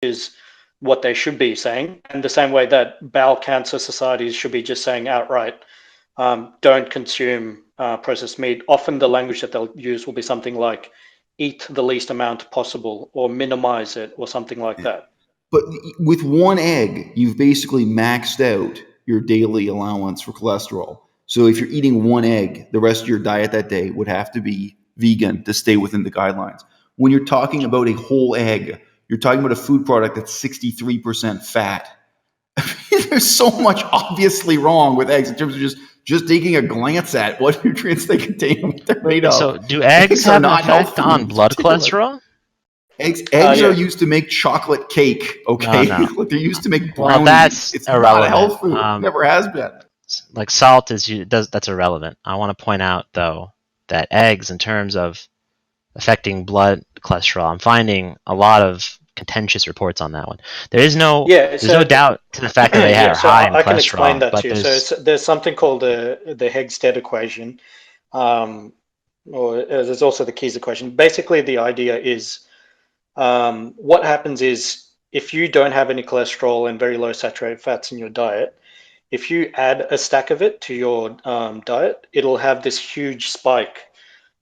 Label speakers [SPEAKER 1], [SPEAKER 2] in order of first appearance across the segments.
[SPEAKER 1] is what they should be saying. And the same way that bowel cancer societies should be just saying outright, don't consume processed meat. Often the language that they'll use will be something like eat the least amount possible or minimize it or something like that.
[SPEAKER 2] But with one egg, you've basically maxed out your daily allowance for cholesterol. So if you're eating one egg, the rest of your diet that day would have to be vegan to stay within the guidelines. When you're talking about a whole egg, you're talking about a food product that's 63% fat. There's so much obviously wrong with eggs in terms of just taking a glance at what nutrients they contain and what they're made of.
[SPEAKER 3] So do eggs have an effect on blood cholesterol?
[SPEAKER 2] Eggs are used to make chocolate cake, okay?
[SPEAKER 3] No.
[SPEAKER 2] They're used to make brownies.
[SPEAKER 3] Well, that's
[SPEAKER 2] it's
[SPEAKER 3] irrelevant.
[SPEAKER 2] not a health food. Never has been.
[SPEAKER 3] Like salt that's irrelevant. I want to point out, though, that eggs, in terms of affecting blood cholesterol, I'm finding a lot of contentious reports on that one. There's no doubt to the fact that they are high in cholesterol. I can explain that to you.
[SPEAKER 1] So there's something called the Hegstead equation, or there's also the Keyes equation. Basically, the idea is what happens is if you don't have any cholesterol and very low saturated fats in your diet, if you add a stack of it to your diet, it'll have this huge spike.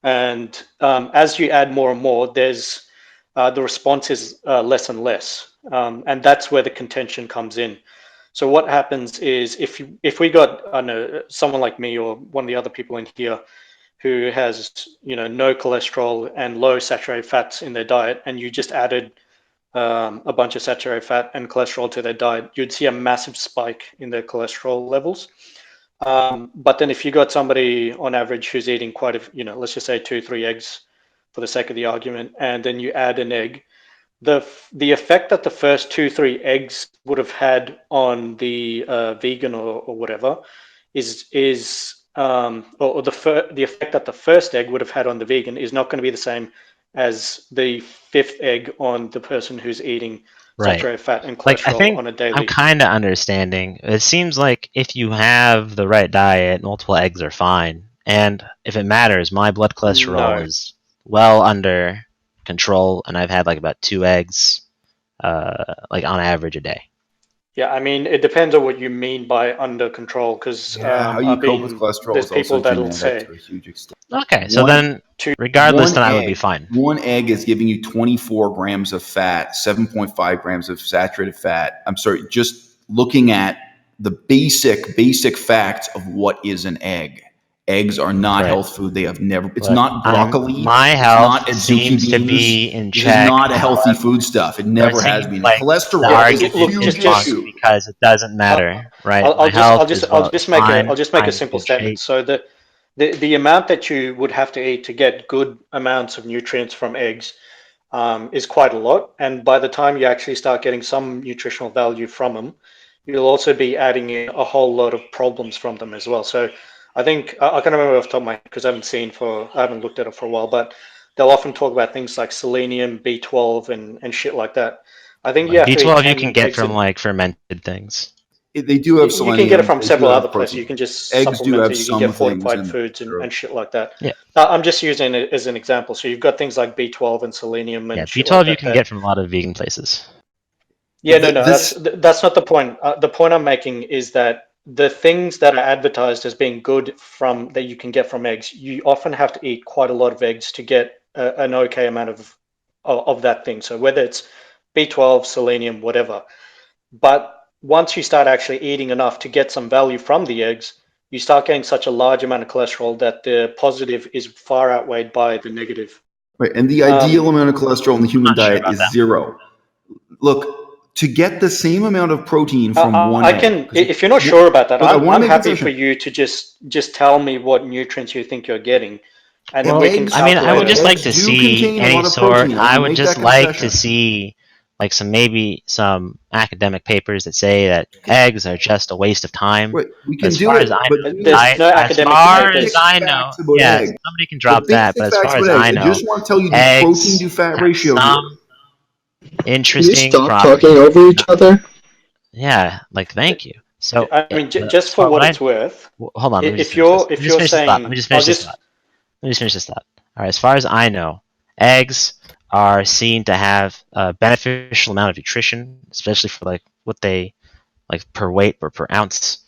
[SPEAKER 1] And as you add more and more, there's the response is less and less. And that's where the contention comes in. So what happens is if we got, I don't know, someone like me or one of the other people in here who has, no cholesterol and low saturated fats in their diet, and you just added a bunch of saturated fat and cholesterol to their diet, you'd see a massive spike in their cholesterol levels. But then if you got somebody on average who's eating quite a, let's just say 2-3 eggs for the sake of the argument, and then you add an egg, the effect that the first 2-3 eggs would have had on the vegan or whatever is or the effect that the first egg would have had on the vegan is not going to be the same as the 5th egg on the person who's eating saturated fat and cholesterol on a daily.
[SPEAKER 3] I'm kind of understanding. It seems like if you have the right diet, multiple eggs are fine. And if it matters, my blood cholesterol is well under control, and I've had like about 2 eggs, like on average a day.
[SPEAKER 1] Yeah, I mean, it depends on what you mean by under control, because
[SPEAKER 2] how you cope with cholesterol
[SPEAKER 1] there's
[SPEAKER 2] is
[SPEAKER 1] people
[SPEAKER 2] also
[SPEAKER 1] that'll
[SPEAKER 2] genetic
[SPEAKER 1] say.
[SPEAKER 2] to a huge extent.
[SPEAKER 3] Okay, so then regardless, then I would be fine.
[SPEAKER 2] One egg is giving you 24 grams of fat, 7.5 grams of saturated fat. I'm sorry, just looking at the basic facts of what is an egg. Eggs are not health food. They have never. It's not broccoli.
[SPEAKER 3] My health
[SPEAKER 2] not
[SPEAKER 3] seems to be in check.
[SPEAKER 2] It is not a healthy food stuff. It never has been.
[SPEAKER 3] Like
[SPEAKER 2] cholesterol is a huge issue
[SPEAKER 3] because it doesn't matter, right?
[SPEAKER 1] I'll just make a simple statement. So the amount that you would have to eat to get good amounts of nutrients from eggs is quite a lot. And by the time you actually start getting some nutritional value from them, you'll also be adding in a whole lot of problems from them as well. So I think I can't remember off the top of my head because I haven't looked at it for a while, but they'll often talk about things like selenium, B12, and shit like that. I think
[SPEAKER 3] B12 you can get from like fermented things.
[SPEAKER 2] They do have selenium.
[SPEAKER 1] You can get it from several other places. You can just supplement it. You can get fortified foods and shit like that.
[SPEAKER 3] Yeah.
[SPEAKER 1] I'm just using it as an example. So you've got things like B12 and selenium and shit
[SPEAKER 3] B12
[SPEAKER 1] like
[SPEAKER 3] you can get from a lot of vegan places.
[SPEAKER 1] Yeah, that's not the point. The point I'm making is that the things that are advertised as being good that you can get from eggs, you often have to eat quite a lot of eggs to get an okay amount of that thing. So whether it's B12, selenium, whatever. But once you start actually eating enough to get some value from the eggs, you start getting such a large amount of cholesterol that the positive is far outweighed by the negative.
[SPEAKER 2] Right, and the ideal amount of cholesterol in the human diet is 0. Look, to get the same amount of protein from one egg.
[SPEAKER 1] If you're not sure about that, I'm happy for you to just tell me what nutrients you think you're getting. And then we can calculate
[SPEAKER 3] I would just like to see any sort. I would just like to see like some academic papers that say that eggs are just a waste of time.
[SPEAKER 2] Right. We can
[SPEAKER 3] as
[SPEAKER 2] do
[SPEAKER 3] far
[SPEAKER 2] it,
[SPEAKER 3] as I
[SPEAKER 2] but
[SPEAKER 3] know, as far as I know, somebody can drop that. But as far as I know,
[SPEAKER 2] I just want to tell you the protein to fat ratio here.
[SPEAKER 3] Interesting.
[SPEAKER 4] Can you stop talking over each other?
[SPEAKER 3] Yeah, thank you. So
[SPEAKER 1] I mean, just for what it's worth.
[SPEAKER 3] Hold on.
[SPEAKER 1] If you're saying,
[SPEAKER 3] let me just finish this thought. All right. As far as I know, eggs are seen to have a beneficial amount of nutrition, especially for like what they like per weight or per ounce.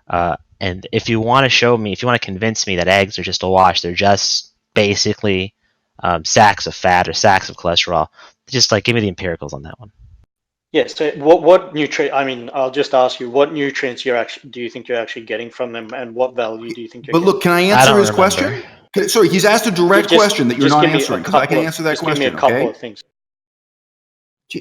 [SPEAKER 3] And if you want to show me, if you want to convince me that eggs are just a wash, they're just basically sacks of fat or sacks of cholesterol, just like give me the empiricals on that one.
[SPEAKER 1] Yeah. So what nutrient? I mean, I'll just ask you, what nutrients do you think you're actually getting from them, and what value do you think you're
[SPEAKER 2] But
[SPEAKER 1] getting?
[SPEAKER 2] look, can I
[SPEAKER 3] I
[SPEAKER 2] answer
[SPEAKER 3] don't
[SPEAKER 2] his
[SPEAKER 3] remember.
[SPEAKER 2] question? Sorry, he's asked a direct question that you're
[SPEAKER 1] Just
[SPEAKER 2] not
[SPEAKER 1] give me a
[SPEAKER 2] answering because I can
[SPEAKER 1] couple of
[SPEAKER 2] answer that
[SPEAKER 1] just give me a
[SPEAKER 2] question.
[SPEAKER 1] couple
[SPEAKER 2] Okay.
[SPEAKER 1] of things.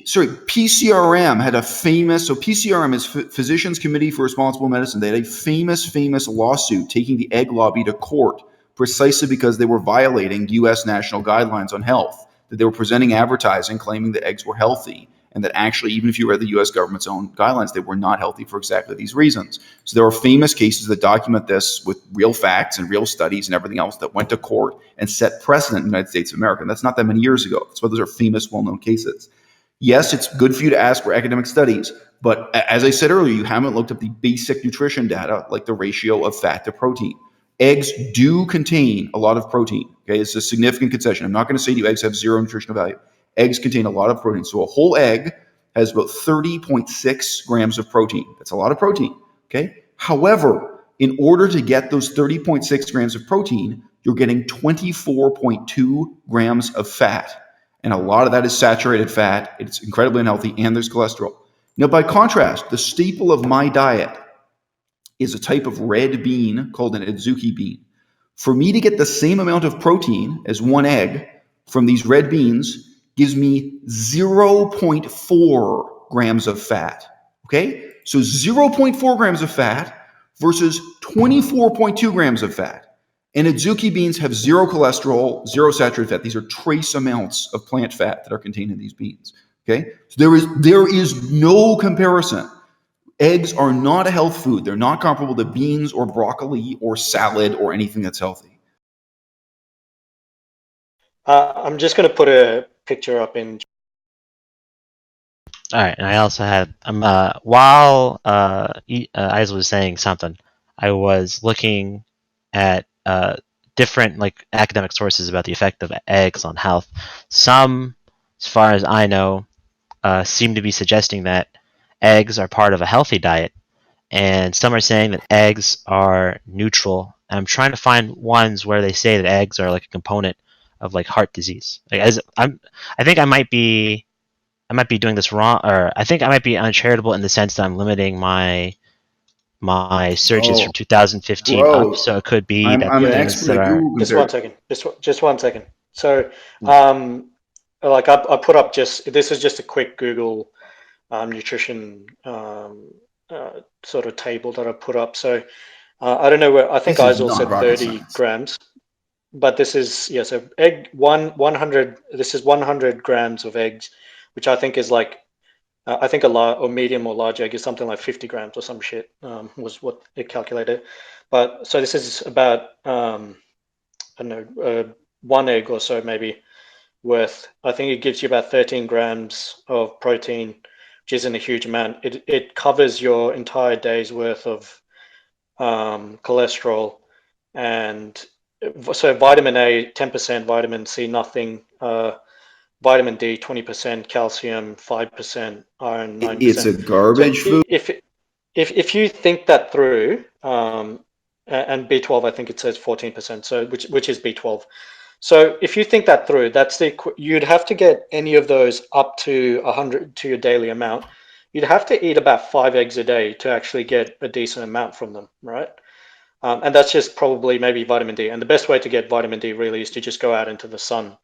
[SPEAKER 2] Sorry, PCRM had a famous, so PCRM is Physicians Committee for Responsible Medicine. They had a famous lawsuit taking the egg lobby to court precisely because they were violating US national guidelines on health, that they were presenting advertising claiming that eggs were healthy, and that actually, even if you read the US government's own guidelines, they were not healthy for exactly these reasons. So there are famous cases that document this with real facts and real studies and everything else that went to court and set precedent in the United States of America. And that's not that many years ago. That's why those are famous, well-known cases. Yes, it's good for you to ask for academic studies, but as I said earlier, you haven't looked up the basic nutrition data, like the ratio of fat to protein. Eggs do contain a lot of protein. Okay, it's a significant concession. I'm not going to say to you eggs have zero nutritional value. Eggs contain a lot of protein. So a whole egg has about 30.6 grams of protein. That's a lot of protein. Okay. However, in order to get those 30.6 grams of protein, you're getting 24.2 grams of fat. And a lot of that is saturated fat. It's incredibly unhealthy, and there's cholesterol. Now, by contrast, the staple of my diet is a type of red bean called an adzuki bean. For me to get the same amount of protein as one egg from these red beans gives me 0.4 grams of fat. Okay? So 0.4 grams of fat versus 24.2 grams of fat. And adzuki beans have zero cholesterol, zero saturated fat. These are trace amounts of plant fat that are contained in these beans. Okay? So there is no comparison. Eggs are not a health food. They're not comparable to beans or broccoli or salad or anything that's healthy.
[SPEAKER 1] I'm just going to put a picture up in.
[SPEAKER 3] All right, and I also had while Isa was saying something, I was looking at different like academic sources about the effect of eggs on health. Some, as far as I know, seem to be suggesting that eggs are part of a healthy diet, and some are saying that eggs are neutral. And I'm trying to find ones where they say that eggs are like a component of like heart disease. Like I think I might be doing this wrong, or I think I might be uncharitable in the sense that I'm limiting my searches from 2015 up.
[SPEAKER 2] Bro,
[SPEAKER 3] So it could be
[SPEAKER 2] I'm
[SPEAKER 3] that
[SPEAKER 2] an
[SPEAKER 3] things
[SPEAKER 2] expert
[SPEAKER 3] that
[SPEAKER 2] at
[SPEAKER 3] are.
[SPEAKER 2] Google
[SPEAKER 1] Just one
[SPEAKER 2] compare.
[SPEAKER 1] second. Just 1 second. So, like I put up this is just a quick Google nutrition sort of table that I put up. So I don't know where I think
[SPEAKER 2] This is
[SPEAKER 1] Isel
[SPEAKER 2] not
[SPEAKER 1] said
[SPEAKER 2] rocket
[SPEAKER 1] 30
[SPEAKER 2] science.
[SPEAKER 1] grams, but this is so egg 100. This is 100 grams of eggs, which I think is like I think a large or medium or large egg is something like 50 grams or some shit was what it calculated. But so this is about I don't know, one egg or so maybe worth. I think it gives you about 13 grams of protein, which isn't a huge amount. It covers your entire day's worth of cholesterol, and so vitamin A 10%, vitamin C nothing, vitamin D 20%, calcium 5%, iron
[SPEAKER 2] It's
[SPEAKER 1] 9%.
[SPEAKER 2] a
[SPEAKER 1] So
[SPEAKER 2] garbage food.
[SPEAKER 1] if you think that through, and B12 I think it says 14%, so which is B12. So if you think that through, you'd have to get any of those up to 100 to your daily amount. You'd have to eat about 5 eggs a day to actually get a decent amount from them, right? And that's just probably maybe vitamin D. And the best way to get vitamin D really is to just go out into the sun.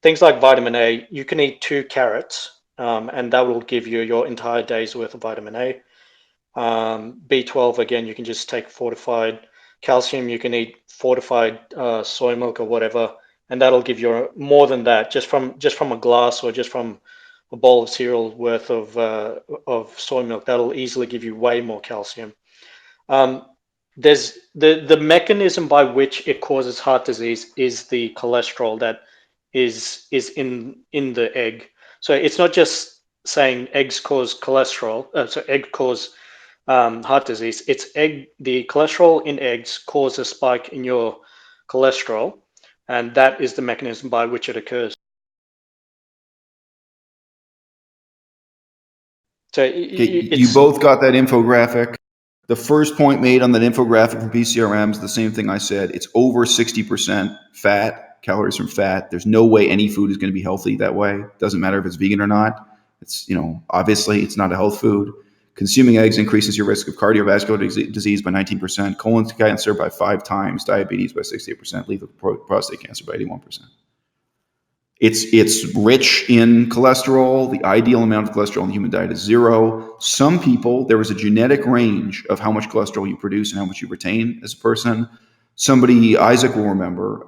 [SPEAKER 1] Things like vitamin A, you can eat 2 carrots, and that will give you your entire day's worth of vitamin A. B12, again, you can just take fortified. Calcium, you can eat fortified soy milk or whatever, and that'll give you more than that just from a glass or just from a bowl of cereal worth of soy milk. That'll easily give you way more calcium. Um, there's the mechanism by which it causes heart disease is the cholesterol that is in the egg. So it's not just saying eggs cause cholesterol. So egg cause heart disease. The cholesterol in eggs cause a spike in your cholesterol, and that is the mechanism by which it occurs. So
[SPEAKER 2] you both got that infographic. The first point made on that infographic from PCRM is the same thing I said. It's over 60% fat, calories from fat. There's no way any food is going to be healthy that way. Doesn't matter if it's vegan or not. It's, obviously it's not a health food. Consuming eggs increases your risk of cardiovascular disease by 19%, colon cancer by 5 times, diabetes by 68%, lethal prostate cancer by 81%. It's rich in cholesterol. The ideal amount of cholesterol in the human diet is 0. Some people, there is a genetic range of how much cholesterol you produce and how much you retain as a person. Somebody, Isaac will remember,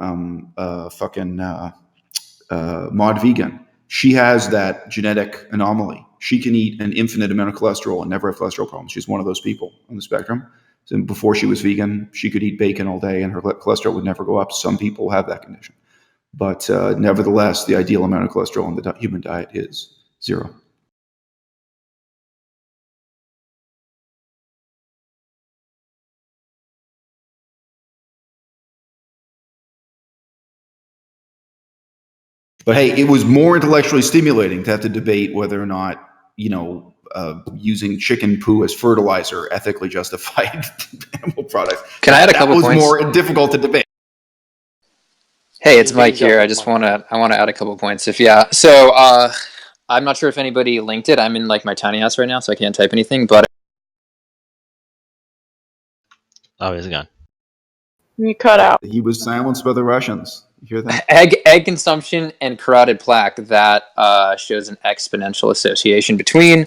[SPEAKER 2] Maud Vegan. She has that genetic anomaly. She can eat an infinite amount of cholesterol and never have cholesterol problems. She's one of those people on the spectrum. So before she was vegan, she could eat bacon all day and her cholesterol would never go up. Some people have that condition. But nevertheless, the ideal amount of cholesterol in the human diet is 0. But hey, it was more intellectually stimulating to have to debate whether or not, using chicken poo as fertilizer ethically justified animal products.
[SPEAKER 5] Can I add a couple points?
[SPEAKER 2] That was more difficult to debate.
[SPEAKER 5] Hey, it's Mike here. I want to add a couple points. So I'm not sure if anybody linked it. I'm in like my tiny house right now, so I can't type anything. But
[SPEAKER 3] he's gone.
[SPEAKER 6] You cut out.
[SPEAKER 2] He was silenced by the Russians. You hear that?
[SPEAKER 5] Egg consumption and carotid plaque, that shows an exponential association between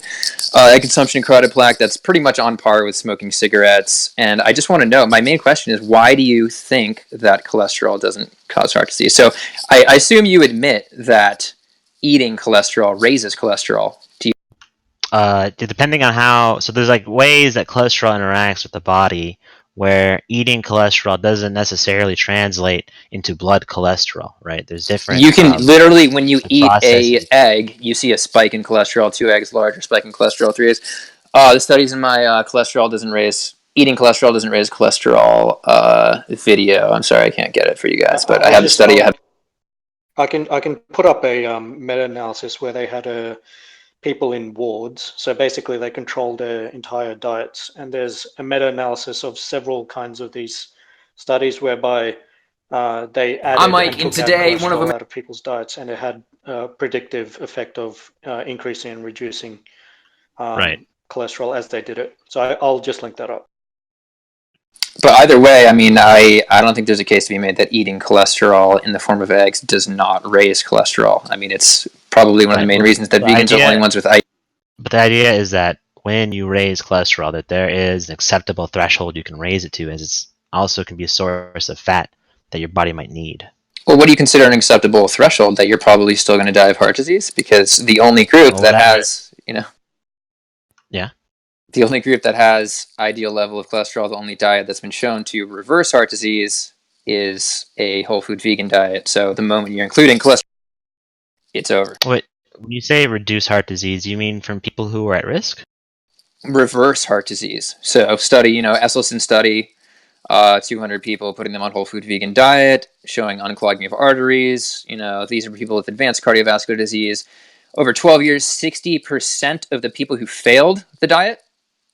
[SPEAKER 5] egg consumption and carotid plaque. That's pretty much on par with smoking cigarettes. And I just want to know, my main question is, why do you think that cholesterol doesn't cause heart disease? So I assume you admit that eating cholesterol raises cholesterol. Do you?
[SPEAKER 3] Depending on how, so there's like ways that cholesterol interacts with the body, where eating cholesterol doesn't necessarily translate into blood cholesterol, right? There's different.
[SPEAKER 5] You can literally, when you eat
[SPEAKER 3] processes.
[SPEAKER 5] a egg, you see a spike in cholesterol, 2 eggs larger, spike in cholesterol, 3 eggs. The studies in my eating cholesterol doesn't raise cholesterol video. I'm sorry, I can't get it for you guys, but I have the study.
[SPEAKER 1] I can put up a meta-analysis where they had people in wards. So basically they controlled their entire diets. And there's a meta-analysis of several kinds of these studies whereby they added and took out cholesterol out of people's diets, and it had a predictive effect of increasing and reducing cholesterol as they did it. So I'll just link that up.
[SPEAKER 5] But either way, I mean, I don't think there's a case to be made that eating cholesterol in the form of eggs does not raise cholesterol. I mean, it's probably one of the main reasons that vegans are the only ones with ice.
[SPEAKER 3] But the idea is that when you raise cholesterol, that there is an acceptable threshold you can raise it to, as it's also can be a source of fat that your body might need.
[SPEAKER 5] Well, what do you consider an acceptable threshold that you're probably still going to die of heart disease? Because the only group that has,
[SPEAKER 3] Yeah.
[SPEAKER 5] The only group that has ideal level of cholesterol, the only diet that's been shown to reverse heart disease, is a whole food vegan diet. So the moment you're including cholesterol, it's over.
[SPEAKER 3] Wait, when you say reduce heart disease, you mean from people who are at risk?
[SPEAKER 5] Reverse heart disease. So study, Esselstyn study, 200 people, putting them on whole food vegan diet, showing unclogging of arteries. These are people with advanced cardiovascular disease. Over 12 years, 60% of the people who failed the diet,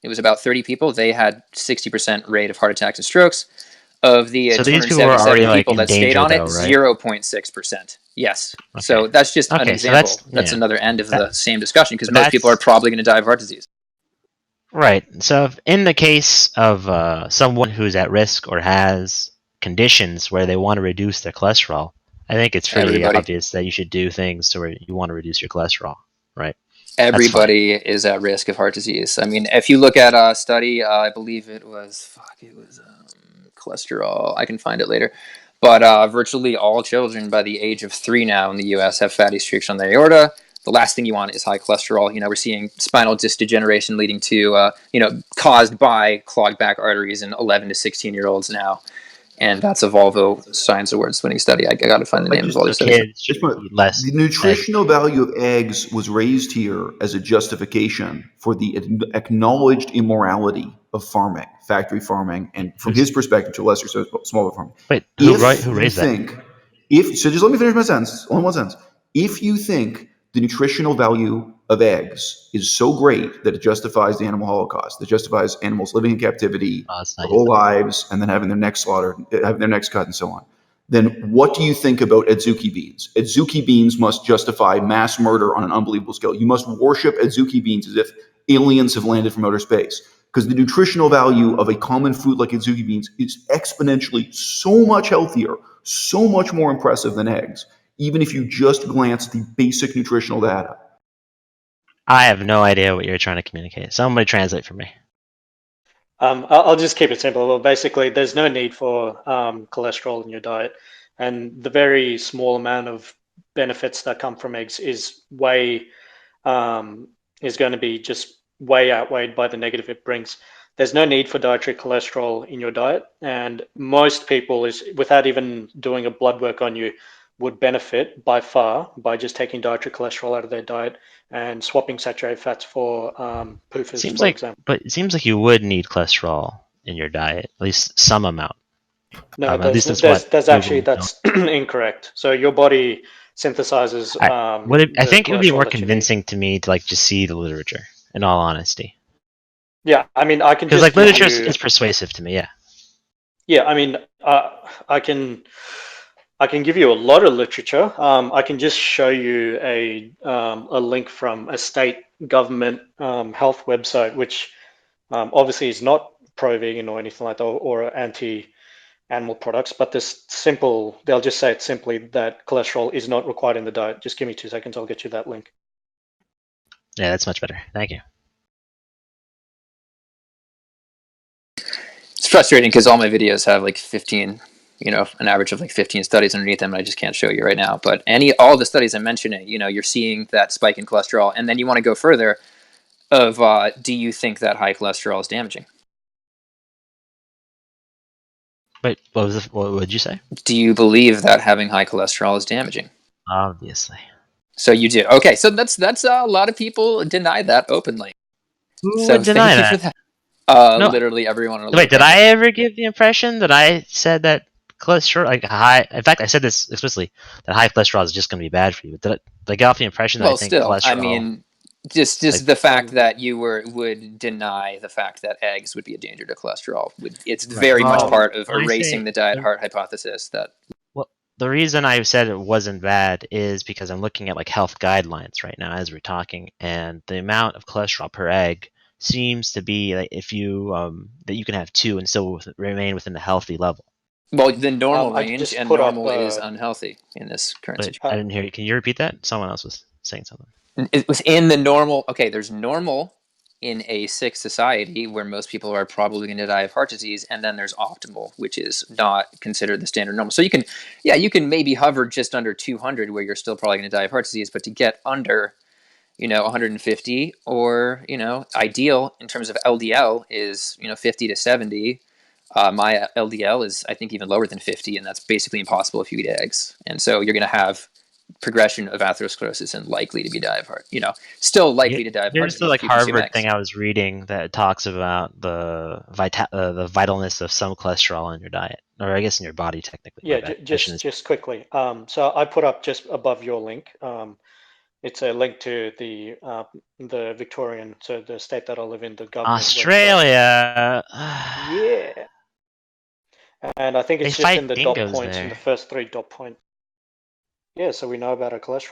[SPEAKER 5] it was about 30 people, they had 60% rate of heart attacks and strokes. Of the 277 people that stayed on it, 0.6%. Yes. Okay. So that's just an example. So that's another end of the same discussion, because most people are probably going to die of heart disease.
[SPEAKER 3] Right. So in the case of someone who's at risk or has conditions where they want to reduce their cholesterol, I think it's pretty obvious that you should do things to where you want to reduce your cholesterol, right?
[SPEAKER 5] Everybody is at risk of heart disease. I mean, if you look at a study, I believe it was cholesterol. I can find it later. But virtually all children by the age of 3 now in the U.S. have fatty streaks on their aorta. The last thing you want is high cholesterol. We're seeing spinal disc degeneration leading to, caused by clogged back arteries in 11 to 16-year-olds now. And that's a Volvo Science Awards winning study. I got to find the name of all these studies.
[SPEAKER 2] The nutritional value of eggs was raised here as a justification for the acknowledged immorality of farming, factory farming, and from his perspective, to a lesser smaller farming.
[SPEAKER 3] Wait, who raised that?
[SPEAKER 2] So just let me finish my sentence. Only one sentence. If you think the nutritional value of eggs is so great that it justifies the animal holocaust, that justifies animals living in captivity their whole lives and then having their necks slaughtered, having their necks cut and so on, then what do you think about adzuki beans? Adzuki beans must justify mass murder on an unbelievable scale. You must worship adzuki beans as if aliens have landed from outer space, because the nutritional value of a common food like adzuki beans is exponentially so much healthier, so much more impressive than eggs, even if you just glance at the basic nutritional data.
[SPEAKER 3] I have no idea what you're trying to communicate. Somebody translate for me.
[SPEAKER 1] I'll just keep it simple. Well, basically, there's no need for cholesterol in your diet, and the very small amount of benefits that come from eggs is going to be just way outweighed by the negative it brings. There's no need for dietary cholesterol in your diet, and most people, without even doing a blood work on you, would benefit by far by just taking dietary cholesterol out of their diet and swapping saturated fats for PUFAs, for example.
[SPEAKER 3] But it seems like you would need cholesterol in your diet, at least some amount.
[SPEAKER 1] No,
[SPEAKER 3] At least
[SPEAKER 1] that's actually incorrect. So your body synthesizes
[SPEAKER 3] I think it would be more
[SPEAKER 1] cholesterol that you need.
[SPEAKER 3] convincing to me to like just see the literature, in all honesty.
[SPEAKER 1] Yeah, I mean, I can
[SPEAKER 3] Because
[SPEAKER 1] just
[SPEAKER 3] like literature is persuasive to me. Yeah.
[SPEAKER 1] Yeah, I mean, I can give you a lot of literature. I can just show you a link from a state government health website, which obviously is not pro-vegan or anything like that, or anti-animal products, but they'll just say it simply that cholesterol is not required in the diet. Just give me 2 seconds, I'll get you that link.
[SPEAKER 3] Yeah, that's much better. Thank you.
[SPEAKER 5] It's frustrating because all my videos have like 15, an average of like 15 studies underneath them, and I just can't show you right now. But all the studies I'm mentioning, you're seeing that spike in cholesterol, and then you want to go further of do you think that high cholesterol is damaging?
[SPEAKER 3] Wait, what would you say?
[SPEAKER 5] Do you believe that having high cholesterol is damaging?
[SPEAKER 3] Obviously.
[SPEAKER 5] So you do. Okay, so that's a lot of people deny that openly.
[SPEAKER 3] Who would deny that?
[SPEAKER 5] For that.
[SPEAKER 3] No.
[SPEAKER 5] Literally everyone.
[SPEAKER 3] Wait, did I ever give the impression that I said that cholesterol, like high? In fact, I said this explicitly, that high cholesterol is just going to be bad for you. Did I get off the impression that I think cholesterol?
[SPEAKER 5] I mean, just the fact that you would deny the fact that eggs would be a danger to cholesterol. It's very much part of erasing the diet heart hypothesis.
[SPEAKER 3] Well, the reason I said it wasn't bad is because I'm looking at like health guidelines right now as we're talking, and the amount of cholesterol per egg seems to be like if you that you can have 2 and still remain within a healthy level.
[SPEAKER 5] Well, the normal range, and normal is unhealthy in this current situation.
[SPEAKER 3] I didn't hear you. Can you repeat that? Someone else was saying something.
[SPEAKER 5] Within the normal, okay, there's normal in a sick society where most people are probably going to die of heart disease, and then there's optimal, which is not considered the standard normal. So you can maybe hover just under 200 where you're still probably going to die of heart disease, but to get under 150, or ideal in terms of LDL is 50 to 70. My LDL is, I think, even lower than 50, and that's basically impossible if you eat eggs. And so you're going to have progression of atherosclerosis and likely to be die of heart. Still likely to die of heart disease.
[SPEAKER 3] There's the like Harvard thing I was reading that talks about the vitalness of some cholesterol in your diet, or I guess in your body technically.
[SPEAKER 1] Yeah, just quickly. So I put up just above your link. It's a link to the Victorian, so the state that I live in, the government.
[SPEAKER 3] Australia.
[SPEAKER 1] Yeah. And I think it's just in the dot points, in the first 3 dot points. Yeah, so we know about our cholesterol.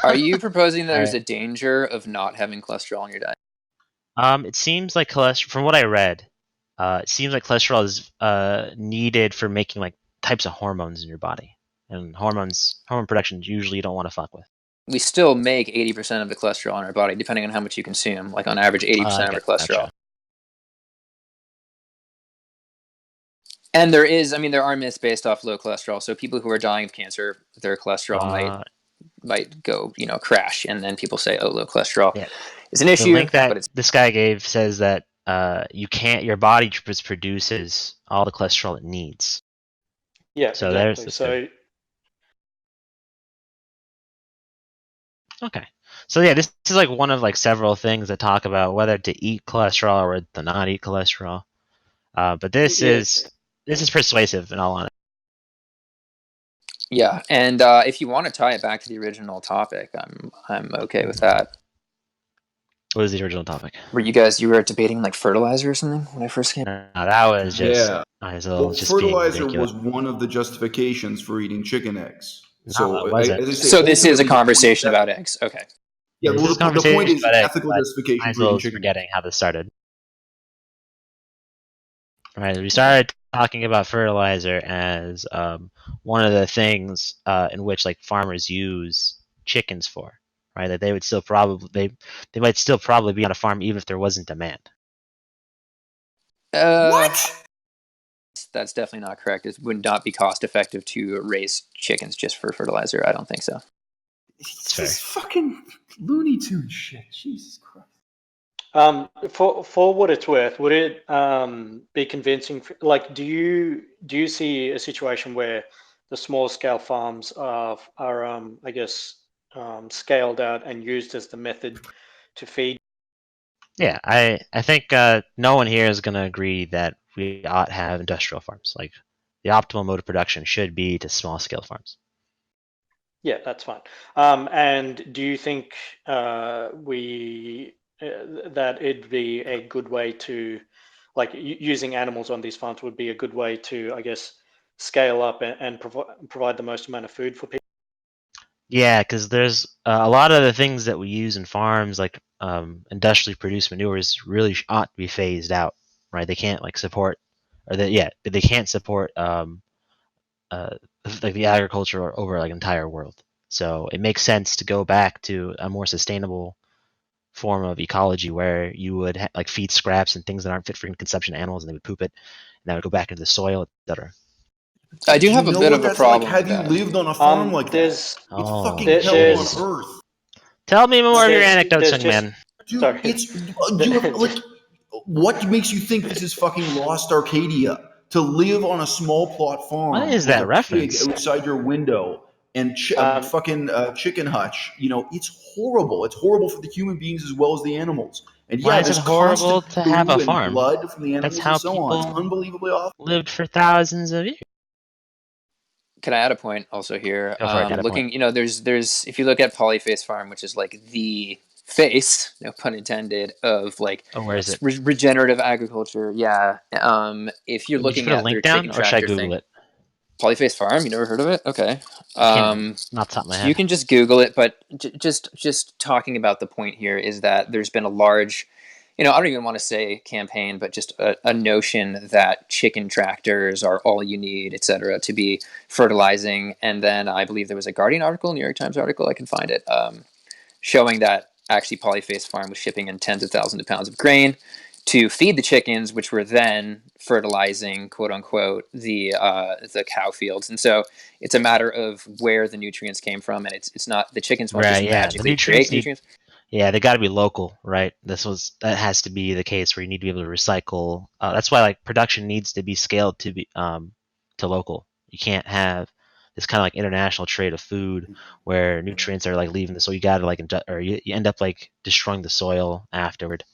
[SPEAKER 5] Are you proposing that there's a danger of not having cholesterol in your diet?
[SPEAKER 3] It seems like cholesterol, from what I read, it seems like cholesterol is needed for making like types of hormones in your body, and hormone production usually you don't want to fuck with.
[SPEAKER 5] We still make 80% of the cholesterol in our body, depending on how much you consume. Like on average, 80% of our cholesterol. Gotcha. And there are myths based off low cholesterol. So people who are dying of cancer, their cholesterol might go, crash, and then people say, "Oh, low cholesterol is an issue."
[SPEAKER 3] The link that this guy gave says that your body produces all the cholesterol it needs.
[SPEAKER 1] Yeah,
[SPEAKER 3] so
[SPEAKER 1] exactly.
[SPEAKER 3] There's okay. So yeah, this is like one of like several things that talk about whether to eat cholesterol or to not eat cholesterol. But this is persuasive in all honesty.
[SPEAKER 5] Yeah, and if you want to tie it back to the original topic, I'm okay with that.
[SPEAKER 3] What was the original topic?
[SPEAKER 5] Were you were debating like fertilizer or something when I first came?
[SPEAKER 3] No, that was just
[SPEAKER 2] Yeah.
[SPEAKER 3] Well, just being
[SPEAKER 2] fertilizer
[SPEAKER 3] ridiculous.
[SPEAKER 2] was one of the justifications for eating chicken eggs.
[SPEAKER 3] No,
[SPEAKER 2] So,
[SPEAKER 3] it wasn't.
[SPEAKER 2] as I say,
[SPEAKER 5] So this is a
[SPEAKER 2] ultimately, the point
[SPEAKER 5] conversation
[SPEAKER 2] that-
[SPEAKER 5] about eggs. Okay.
[SPEAKER 2] Yeah,
[SPEAKER 3] This
[SPEAKER 2] well,
[SPEAKER 3] is a
[SPEAKER 2] the
[SPEAKER 3] conversation
[SPEAKER 2] point is
[SPEAKER 3] about eggs,
[SPEAKER 2] ethical
[SPEAKER 3] but
[SPEAKER 2] justification
[SPEAKER 3] might as
[SPEAKER 2] for
[SPEAKER 3] well
[SPEAKER 2] eating
[SPEAKER 3] is
[SPEAKER 2] chicken.
[SPEAKER 3] forgetting how this started. Right, we started talking about fertilizer as one of the things in which like farmers use chickens for, right? That they would still probably they might still probably be on a farm even if there wasn't demand.
[SPEAKER 2] What?
[SPEAKER 5] That's definitely not correct. It would not be cost effective to raise chickens just for fertilizer. I don't think so.
[SPEAKER 2] It's
[SPEAKER 3] fair.
[SPEAKER 2] just fucking Looney Tune shit. Jesus Christ.
[SPEAKER 1] For what it's worth, would it be convincing? Like, do you see a situation where the small scale farms are I guess scaled out and used as the method to feed?
[SPEAKER 3] Yeah, I think no one here is going to agree that we ought to have industrial farms. Like the optimal mode of production should be to small scale farms.
[SPEAKER 1] Yeah, that's fine. And do you think that it'd be a good way to, like, using animals on these farms would be a good way to, I guess, scale up and provide the most amount of food for people?
[SPEAKER 3] Yeah, because there's a lot of the things that we use in farms, like industrially produced manures, really ought to be phased out, right? They can't like support, or they can't support uh, like the agriculture over like entire world. So it makes sense to go back to a more sustainable form of ecology where you would like feed scraps and things that aren't fit for consumption to animals, and they would poop it, and that would go back into the soil, etc.
[SPEAKER 5] I do have a
[SPEAKER 2] know
[SPEAKER 5] bit
[SPEAKER 2] what
[SPEAKER 5] of a
[SPEAKER 2] that's like?
[SPEAKER 5] problem
[SPEAKER 2] Have
[SPEAKER 5] with
[SPEAKER 2] you
[SPEAKER 5] that.
[SPEAKER 2] lived on a farm like that?
[SPEAKER 1] There's
[SPEAKER 2] It's
[SPEAKER 3] Oh,
[SPEAKER 2] fucking hell on
[SPEAKER 1] there's
[SPEAKER 2] earth.
[SPEAKER 3] tell me more of your anecdotes,
[SPEAKER 1] there's
[SPEAKER 3] young
[SPEAKER 1] just
[SPEAKER 3] man.
[SPEAKER 2] Dude,
[SPEAKER 1] sorry.
[SPEAKER 2] it's you have like what makes you think this is fucking lost Arcadia? To live on a small plot
[SPEAKER 3] What
[SPEAKER 2] farm
[SPEAKER 3] is
[SPEAKER 2] with
[SPEAKER 3] that
[SPEAKER 2] a pig
[SPEAKER 3] reference?
[SPEAKER 2] outside your window and
[SPEAKER 1] Um,
[SPEAKER 2] fucking chicken hutch, it's horrible. It's horrible for the human beings as well as the animals. And
[SPEAKER 3] Why
[SPEAKER 2] yeah,
[SPEAKER 3] is it
[SPEAKER 2] there's
[SPEAKER 3] horrible
[SPEAKER 2] constant
[SPEAKER 3] to have a
[SPEAKER 2] poo and
[SPEAKER 3] farm?
[SPEAKER 2] blood from the
[SPEAKER 3] That's
[SPEAKER 2] animals and
[SPEAKER 3] how
[SPEAKER 2] so on. It's
[SPEAKER 3] people
[SPEAKER 2] unbelievably awful.
[SPEAKER 3] lived for thousands of years.
[SPEAKER 5] Can I add a point also here?
[SPEAKER 3] Go for it. Add a point.
[SPEAKER 5] Looking, there's if you look at Polyface Farm, which is like the face, no pun intended, of like
[SPEAKER 3] Oh, where is it?
[SPEAKER 5] regenerative agriculture. Yeah. If you're
[SPEAKER 3] Would you
[SPEAKER 5] looking
[SPEAKER 3] put a
[SPEAKER 5] at their
[SPEAKER 3] link down,
[SPEAKER 5] chicken
[SPEAKER 3] or should I
[SPEAKER 5] tractor
[SPEAKER 3] Google
[SPEAKER 5] thing,
[SPEAKER 3] it?
[SPEAKER 5] Polyface Farm, you never heard of it? Okay.
[SPEAKER 3] I can't. Not top of my
[SPEAKER 5] So you
[SPEAKER 3] head.
[SPEAKER 5] can just Google it, but just talking about the point here is that there's been a large, I don't even want to say campaign, but just a notion that chicken tractors are all you need, et cetera, to be fertilizing. And then I believe there was a Guardian article, New York Times article, I can find it, showing that actually Polyface Farm was shipping in tens of thousands of pounds of grain to feed the chickens, which were then fertilizing, quote unquote, the cow fields. And so it's a matter of where the nutrients came from, and it's not the chickens won't just
[SPEAKER 3] Right. Yeah. The
[SPEAKER 5] magically
[SPEAKER 3] nutrients
[SPEAKER 5] create
[SPEAKER 3] need.
[SPEAKER 5] nutrients.
[SPEAKER 3] Yeah, they got to be local, right? That has to be the case where you need to be able to recycle. That's why like production needs to be scaled to local. You can't have this kind of like international trade of food where nutrients are like leaving the soil. You got to like or you end up like destroying the soil afterward.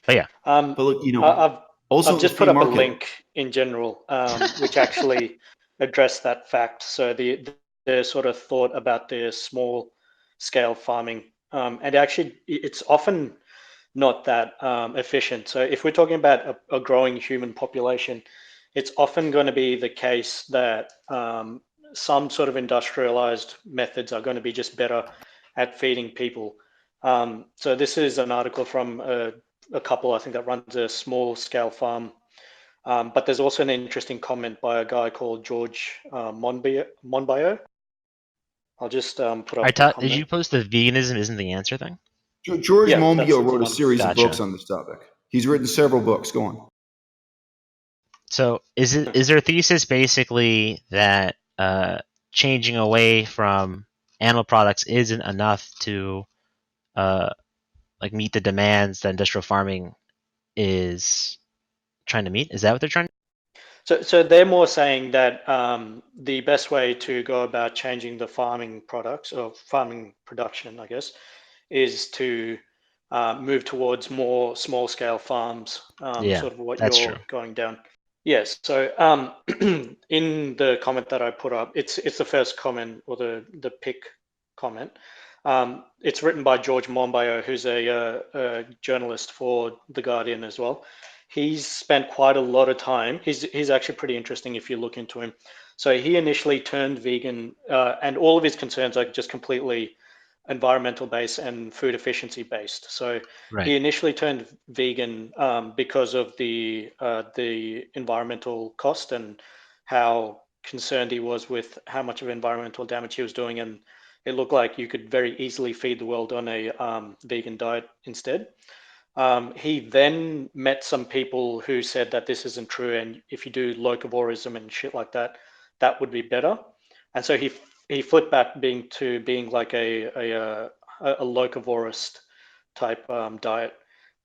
[SPEAKER 3] But yeah,
[SPEAKER 2] But look,
[SPEAKER 1] I've
[SPEAKER 2] also
[SPEAKER 1] I've
[SPEAKER 2] in the
[SPEAKER 1] just
[SPEAKER 2] free
[SPEAKER 1] put up a
[SPEAKER 2] market.
[SPEAKER 1] link in general, which actually addressed that fact. So the sort of thought about the small scale farming, and actually it's often not that efficient. So if we're talking about a growing human population, it's often going to be the case that some sort of industrialized methods are going to be just better at feeding people. So this is an article from a couple, I think, that runs a small scale farm. But there's also an interesting comment by a guy called George Monbiot. I'll just put
[SPEAKER 3] I
[SPEAKER 1] up the
[SPEAKER 3] thought. Did you
[SPEAKER 1] comment.
[SPEAKER 3] post the veganism isn't the answer thing?
[SPEAKER 2] George
[SPEAKER 1] Yeah, that's
[SPEAKER 2] Monbiot
[SPEAKER 1] the
[SPEAKER 2] wrote a
[SPEAKER 1] one.
[SPEAKER 2] series of books
[SPEAKER 3] Gotcha.
[SPEAKER 2] on this topic. He's written several books. Go on.
[SPEAKER 3] So is their thesis basically that changing away from animal products isn't enough to uh, like meet the demands that industrial farming is trying to meet? Is that what they're trying to?
[SPEAKER 1] So they're more saying that the best way to go about changing the farming products or farming production, I guess, is to move towards more small scale farms,
[SPEAKER 3] Yeah,
[SPEAKER 1] sort of what
[SPEAKER 3] that's true.
[SPEAKER 1] you're going down. Yes. So in the comment that I put up, it's the first comment or the pick comment. It's written by George Monbiot, who's a journalist for The Guardian as well. He's spent quite a lot of time. He's actually pretty interesting if you look into him. So he initially turned vegan, and all of his concerns are just completely environmental based and food efficiency based. So
[SPEAKER 3] Right.
[SPEAKER 1] he initially turned vegan because of the environmental cost and how concerned he was with how much of environmental damage he was doing, and it looked like you could very easily feed the world on a vegan diet instead. He then met some people who said that this isn't true, and if you do locavorism and shit like that, that would be better. And so he flipped back being like a locavorist type diet.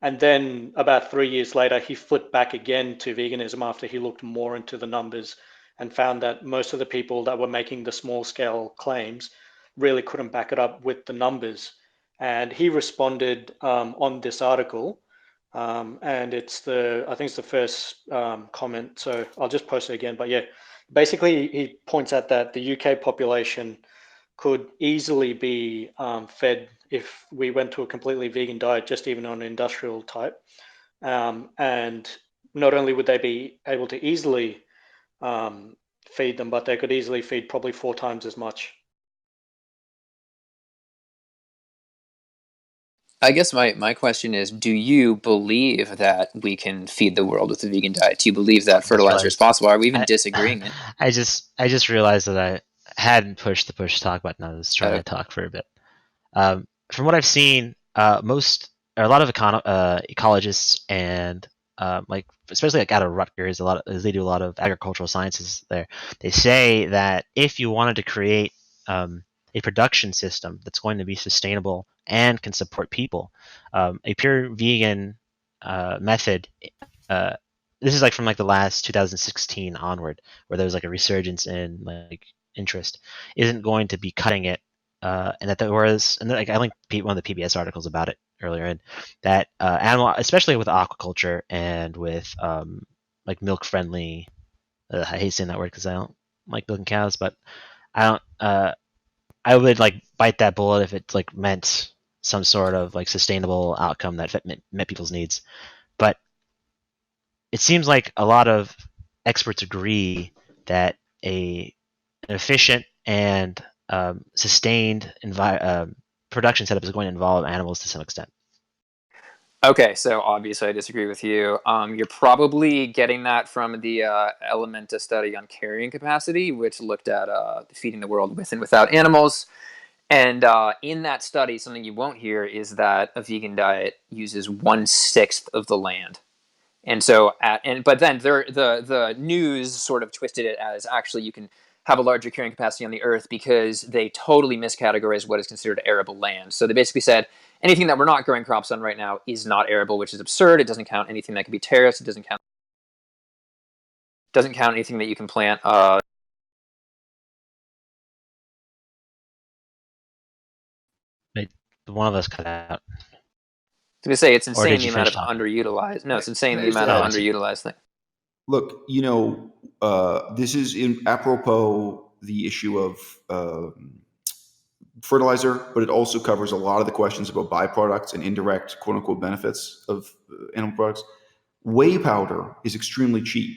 [SPEAKER 1] And then about 3 years later, he flipped back again to veganism after he looked more into the numbers and found that most of the people that were making the small scale claims really couldn't back it up with the numbers. And he responded on this article, and I think it's the first comment. So I'll just post it again. But yeah, basically he points out that the UK population could easily be fed if we went to a completely vegan diet, just even on an industrial type. And not only would they be able to easily feed them, but they could easily feed probably 4 times as much.
[SPEAKER 5] I guess my question is, do you believe that we can feed the world with a vegan diet? Do you believe that
[SPEAKER 3] I just
[SPEAKER 5] fertilizer is
[SPEAKER 3] realized
[SPEAKER 5] possible? Are we even
[SPEAKER 3] I
[SPEAKER 5] disagreeing it?
[SPEAKER 3] I just realized that I hadn't pushed the push talk button. I was trying to talk for a bit. From what I've seen, most or a lot of ecologists and like especially like out of Rutgers, they do a lot of agricultural sciences there. They say that if you wanted to create a production system that's going to be sustainable and can support people, a pure vegan method. Uh, this is like from like the last 2016 onward, where there was like a resurgence in like interest, isn't going to be cutting it, and that there was, and like I linked one of the PBS articles about it earlier, and that animal, especially with aquaculture and with like milk friendly. I hate saying that word because I don't like milking cows, but I don't. I would like bite that bullet if it like meant some sort of like sustainable outcome that met people's needs. But it seems like a lot of experts agree that an efficient and sustained production setup is going to involve animals to some extent.
[SPEAKER 5] Okay, so obviously I disagree with you. You're probably getting that from the Elementa study on carrying capacity, which looked at feeding the world with and without animals. And in that study, something you won't hear is that a vegan diet uses 1/6 of the land. And so, but then the news sort of twisted it as actually you can have a larger carrying capacity on the Earth because they totally miscategorized what is considered arable land. So they basically said anything that we're not growing crops on right now is not arable, which is absurd. It doesn't count anything that can be terraced. It doesn't count anything that you can plant.
[SPEAKER 3] One of us cut out.
[SPEAKER 5] I was going to say it's
[SPEAKER 3] Or
[SPEAKER 5] insane
[SPEAKER 3] did
[SPEAKER 5] the
[SPEAKER 3] you
[SPEAKER 5] amount
[SPEAKER 3] finish
[SPEAKER 5] of
[SPEAKER 3] talking?
[SPEAKER 5] underutilized. No, it's insane
[SPEAKER 2] Can I
[SPEAKER 5] the
[SPEAKER 2] just
[SPEAKER 5] amount of
[SPEAKER 2] add?
[SPEAKER 5] underutilized thing.
[SPEAKER 2] Look, this is apropos the issue of fertilizer, but it also covers a lot of the questions about byproducts and indirect quote unquote benefits of animal products. Whey powder is extremely cheap.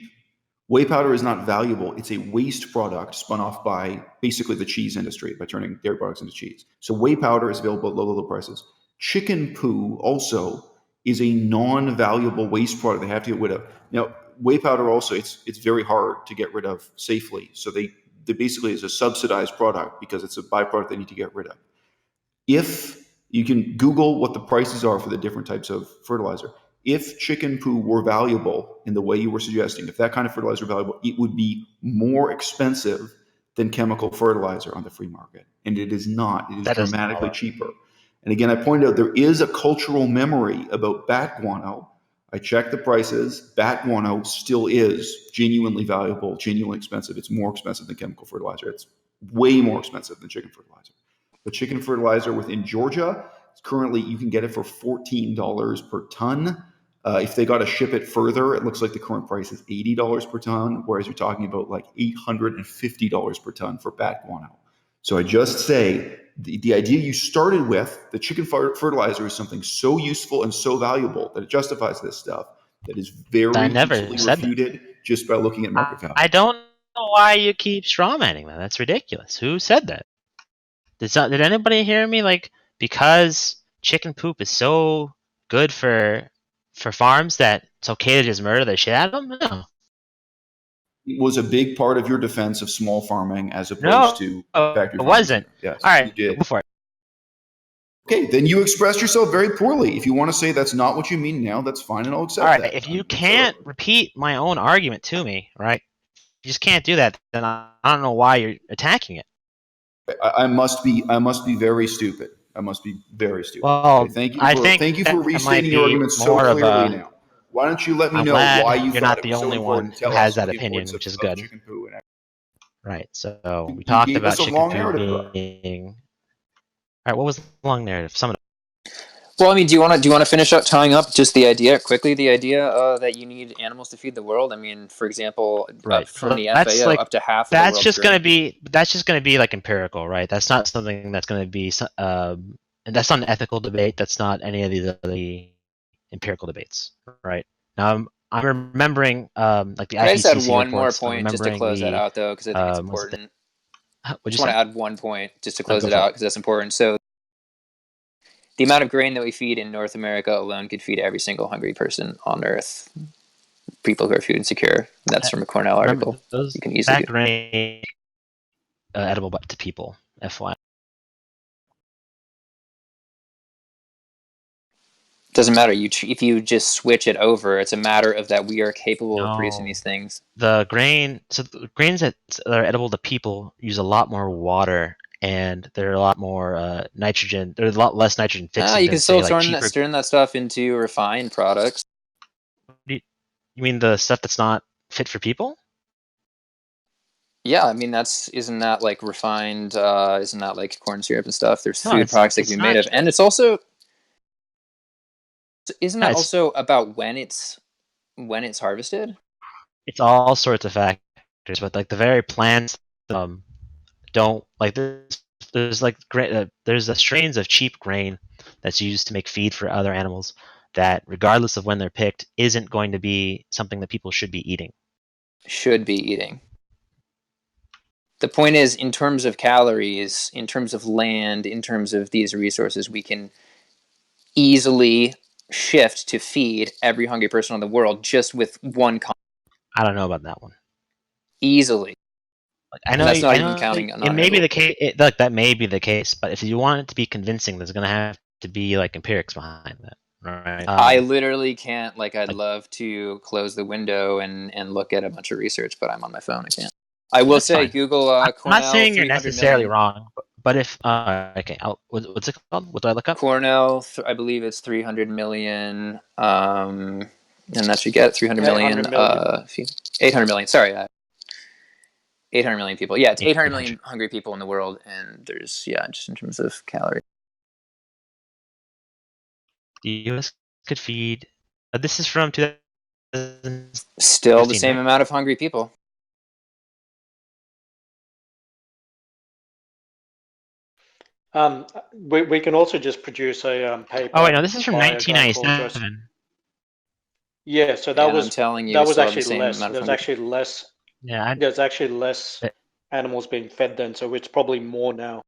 [SPEAKER 2] Whey powder is not valuable. It's a waste product spun off by basically the cheese industry by turning dairy products into cheese. So whey powder is available at low prices. Chicken poo also is a non-valuable waste product they have to get rid of. Now, whey powder also, it's very hard to get rid of safely. So they basically is a subsidized product because it's a byproduct they need to get rid of. If you can Google what the prices are for the different types of fertilizer, if chicken poo were valuable in the way you were suggesting, if that kind of fertilizer were valuable, it would be more expensive than chemical fertilizer on the free market. And it is not. It is
[SPEAKER 3] That doesn't
[SPEAKER 2] dramatically
[SPEAKER 3] follow.
[SPEAKER 2] cheaper. And again, I pointed out there is a cultural memory about bat guano. I checked the prices. Bat guano still is genuinely valuable, genuinely expensive. It's more expensive than chemical fertilizer. It's way more expensive than chicken fertilizer. The chicken fertilizer within Georgia, currently you can get it for $14 per ton. If they got to ship it further, it looks like the current price is $80 per ton, whereas you're talking about like $850 per ton for bat guano. So I just say the idea you started with, the chicken fertilizer, is something so useful and so valuable that it justifies this stuff, that is very
[SPEAKER 3] I never
[SPEAKER 2] easily
[SPEAKER 3] said
[SPEAKER 2] refuted just by looking at market value.
[SPEAKER 3] I don't know why you keep strawmanning that. That's ridiculous. Who said that? Did anybody hear me? Like, because chicken poop is so good for farms that it's okay to just murder the shit out of them? No.
[SPEAKER 2] It was a big part of your defense of small farming as opposed
[SPEAKER 3] No,
[SPEAKER 2] to
[SPEAKER 3] it
[SPEAKER 2] factory farming.
[SPEAKER 3] wasn't.
[SPEAKER 2] Yes,
[SPEAKER 3] All right,
[SPEAKER 2] you did.
[SPEAKER 3] go for it.
[SPEAKER 2] Okay, then you expressed yourself very poorly. If you want to say that's not what you mean now, that's fine, and I'll accept
[SPEAKER 3] All right,
[SPEAKER 2] that.
[SPEAKER 3] if you can't repeat my own argument to me, right? You just can't do that. Then I don't know why you're attacking it.
[SPEAKER 2] I must be very stupid. I must be very stupid.
[SPEAKER 3] Well,
[SPEAKER 2] okay, thank you for
[SPEAKER 3] that might
[SPEAKER 2] restating your
[SPEAKER 3] be
[SPEAKER 2] argument so
[SPEAKER 3] more of
[SPEAKER 2] clearly
[SPEAKER 3] a.
[SPEAKER 2] now. Why don't you let me
[SPEAKER 3] I'm
[SPEAKER 2] know
[SPEAKER 3] glad
[SPEAKER 2] why you
[SPEAKER 3] you're
[SPEAKER 2] thought
[SPEAKER 3] not
[SPEAKER 2] it
[SPEAKER 3] the
[SPEAKER 2] was so
[SPEAKER 3] only
[SPEAKER 2] important
[SPEAKER 3] one
[SPEAKER 2] to
[SPEAKER 3] who
[SPEAKER 2] tell
[SPEAKER 3] has
[SPEAKER 2] us
[SPEAKER 3] that
[SPEAKER 2] the
[SPEAKER 3] opinion,
[SPEAKER 2] importance
[SPEAKER 3] which is
[SPEAKER 2] of
[SPEAKER 3] good.
[SPEAKER 2] chicken poo? And
[SPEAKER 3] Right. So we
[SPEAKER 2] you
[SPEAKER 3] talked
[SPEAKER 2] gave
[SPEAKER 3] about
[SPEAKER 2] us a
[SPEAKER 3] chicken
[SPEAKER 2] long
[SPEAKER 3] poo
[SPEAKER 2] narrative about
[SPEAKER 3] being. All right. What was the long narrative?
[SPEAKER 5] Well, I mean, do you want to finish up tying up just the idea quickly? The idea that you need animals to feed the world. I mean, for example,
[SPEAKER 3] Right.
[SPEAKER 5] from the
[SPEAKER 3] That's
[SPEAKER 5] FAO,
[SPEAKER 3] like
[SPEAKER 5] up to half of the
[SPEAKER 3] that's
[SPEAKER 5] world's
[SPEAKER 3] just
[SPEAKER 5] grain.
[SPEAKER 3] gonna be like empirical, right? That's not something that's gonna be and that's not an ethical debate. That's not any of the empirical debates, right? Now I'm remembering like the
[SPEAKER 5] Can I just add
[SPEAKER 3] IPCC
[SPEAKER 5] one more
[SPEAKER 3] reports. I'm
[SPEAKER 5] point just to
[SPEAKER 3] remembering
[SPEAKER 5] close that
[SPEAKER 3] the
[SPEAKER 5] out, though, because I think it's
[SPEAKER 3] was it
[SPEAKER 5] important.
[SPEAKER 3] what'd you
[SPEAKER 5] Just want
[SPEAKER 3] say?
[SPEAKER 5] to add one point just to close
[SPEAKER 3] Go
[SPEAKER 5] it
[SPEAKER 3] for
[SPEAKER 5] out
[SPEAKER 3] it.
[SPEAKER 5] because that's important. So the amount of grain that we feed in North America alone could feed every single hungry person on Earth. People who are food insecure. That's from a Cornell
[SPEAKER 3] Remember
[SPEAKER 5] article.
[SPEAKER 3] those
[SPEAKER 5] You can easily
[SPEAKER 3] that
[SPEAKER 5] do.
[SPEAKER 3] grain edible to people. FYI.
[SPEAKER 5] Doesn't matter. If you just switch it over, it's a matter of that we are capable of producing
[SPEAKER 3] No.
[SPEAKER 5] these things.
[SPEAKER 3] The grains that are edible to people use a lot more water, and they're a lot more nitrogen. There's a lot less nitrogen fixing
[SPEAKER 5] You
[SPEAKER 3] than
[SPEAKER 5] can still
[SPEAKER 3] say like cheaper.
[SPEAKER 5] turn that stuff into refined products.
[SPEAKER 3] You mean the stuff that's not fit for people?
[SPEAKER 5] Yeah, I mean isn't that like refined? Isn't that like corn syrup and stuff? There's
[SPEAKER 3] No,
[SPEAKER 5] food products that
[SPEAKER 3] it's
[SPEAKER 5] can be
[SPEAKER 3] not.
[SPEAKER 5] made of, and it's also isn't
[SPEAKER 3] No,
[SPEAKER 5] that also about when it's harvested?
[SPEAKER 3] it's all sorts of factors, but like the very plants don't like there's like there's strains of cheap grain that's used to make feed for other animals that regardless of when they're picked isn't going to be something that people should be eating.
[SPEAKER 5] Should be eating. The point is, in terms of calories, in terms of land, in terms of these resources, we can easily shift to feed every hungry person in the world just with one
[SPEAKER 3] I don't know about that one.
[SPEAKER 5] Easily.
[SPEAKER 3] Like,
[SPEAKER 5] And that's not
[SPEAKER 3] I
[SPEAKER 5] even
[SPEAKER 3] know
[SPEAKER 5] counting
[SPEAKER 3] it may be
[SPEAKER 5] non-edible.
[SPEAKER 3] the case. Look, that may be the case, but if you want it to be convincing, there's going to have to be like empirics behind that, right?
[SPEAKER 5] I literally can't. I'd love to close the window and look at a bunch of research, but I'm on my phone. I can't. I will say,
[SPEAKER 3] fine.
[SPEAKER 5] Google
[SPEAKER 3] I'm not
[SPEAKER 5] Cornell
[SPEAKER 3] saying you're
[SPEAKER 5] 300
[SPEAKER 3] necessarily
[SPEAKER 5] million.
[SPEAKER 3] wrong, but if okay, what's it called? What do I look up?
[SPEAKER 5] Cornell, I believe it's 300 million, and that should get 300 million. 800 million. Sorry, 800 million people. Yeah, it's 800 million hungry people in the world, and there's just in terms of calories.
[SPEAKER 3] The U.S. could feed. This is from 2000.
[SPEAKER 5] Still the same amount of hungry people.
[SPEAKER 1] We can also just produce a paper.
[SPEAKER 3] Oh wait, no, this is from
[SPEAKER 1] by a guy called
[SPEAKER 3] 1997.
[SPEAKER 1] Yeah, so that was
[SPEAKER 5] I'm telling you,
[SPEAKER 1] that
[SPEAKER 5] we
[SPEAKER 1] was
[SPEAKER 5] still have the
[SPEAKER 1] actually
[SPEAKER 5] same
[SPEAKER 1] less.
[SPEAKER 5] amount of
[SPEAKER 1] There's
[SPEAKER 5] hungry.
[SPEAKER 1] actually less.
[SPEAKER 3] Yeah,
[SPEAKER 1] There's actually less animals being fed then, so it's probably more now.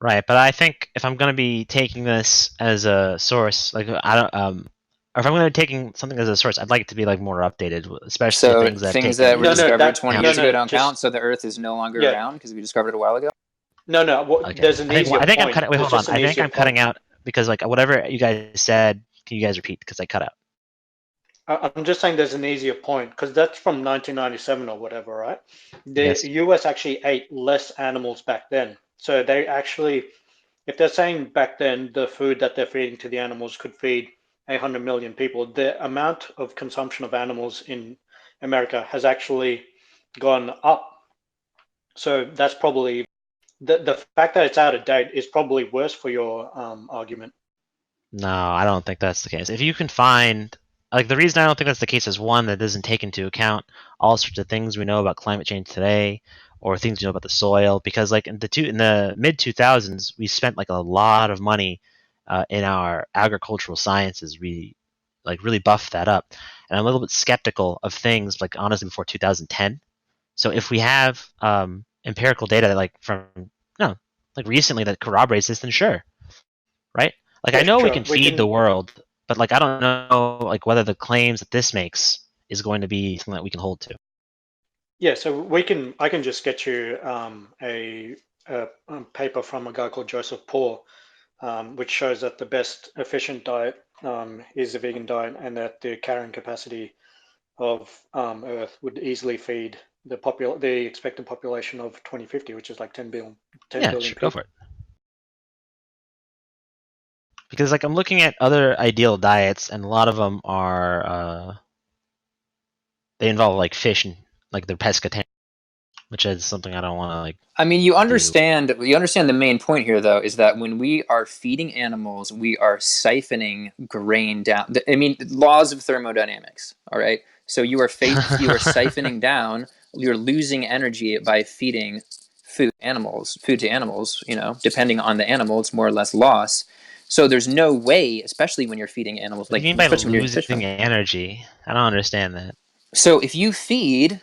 [SPEAKER 3] right, but I think if I'm going to be taking this as a source, like I don't, or if I'm going to be taking something as a source, I'd like it to be like more updated, especially
[SPEAKER 5] So
[SPEAKER 3] things
[SPEAKER 5] that were
[SPEAKER 1] No,
[SPEAKER 5] discovered 20 years ago don't
[SPEAKER 1] just,
[SPEAKER 5] count. So the Earth is no longer
[SPEAKER 1] yeah.
[SPEAKER 5] around because we discovered it a while ago.
[SPEAKER 1] No,
[SPEAKER 3] Okay.
[SPEAKER 1] there's an easier
[SPEAKER 3] I think
[SPEAKER 1] point.
[SPEAKER 3] I'm cutting. Wait,
[SPEAKER 1] There's
[SPEAKER 3] hold on.
[SPEAKER 1] just an
[SPEAKER 3] I think
[SPEAKER 1] easier
[SPEAKER 3] I'm cutting
[SPEAKER 1] point.
[SPEAKER 3] out because like whatever you guys said, can you guys repeat because I cut out?
[SPEAKER 1] I'm just saying there's an easier point because that's from 1997 or whatever, right? The
[SPEAKER 3] Yes.
[SPEAKER 1] US actually ate less animals back then. So they actually, if they're saying back then the food that they're feeding to the animals could feed 800 million people, the amount of consumption of animals in America has actually gone up. So that's probably the fact that it's out of date is probably worse for your argument.
[SPEAKER 3] No, I don't think that's the case. If you can find, like, the reason I don't think that's the case is one, that doesn't take into account all sorts of things we know about climate change today, or things we know about the soil. Because like in the mid 2000s, we spent like a lot of money in our agricultural sciences. We like really buffed that up, and I'm a little bit skeptical of things like honestly before 2010. So if we have empirical data that like from no like recently that corroborates this, then sure, right? Like I
[SPEAKER 1] Yeah,
[SPEAKER 3] know we
[SPEAKER 1] sure.
[SPEAKER 3] can feed the world, but like I don't know like whether the claims that this makes is going to be something that we can hold to.
[SPEAKER 1] Yeah, so I can just get you a paper from a guy called Joseph Poore, which shows that the best efficient diet is a vegan diet, and that the carrying capacity of Earth would easily feed the expected population of 2050, which is like 10
[SPEAKER 3] Yeah,
[SPEAKER 1] billion
[SPEAKER 3] sure, go
[SPEAKER 1] people.
[SPEAKER 3] for it. Because like I'm looking at other ideal diets, and a lot of them are they involve like fish and like they're pescatarian, which is something I don't want to like
[SPEAKER 5] I mean, you
[SPEAKER 3] do.
[SPEAKER 5] understand the main point here, though, is that when we are feeding animals, we are siphoning grain down. I mean, laws of thermodynamics. All right, so you are siphoning down. You're losing energy by feeding food to animals. You know, depending on the animal, it's more or less loss. So there's no way, especially when you're feeding animals,
[SPEAKER 3] What do
[SPEAKER 5] like
[SPEAKER 3] you mean by
[SPEAKER 5] especially when you're doing fish
[SPEAKER 3] losing
[SPEAKER 5] farm.
[SPEAKER 3] energy? I don't understand that.
[SPEAKER 5] So if you feed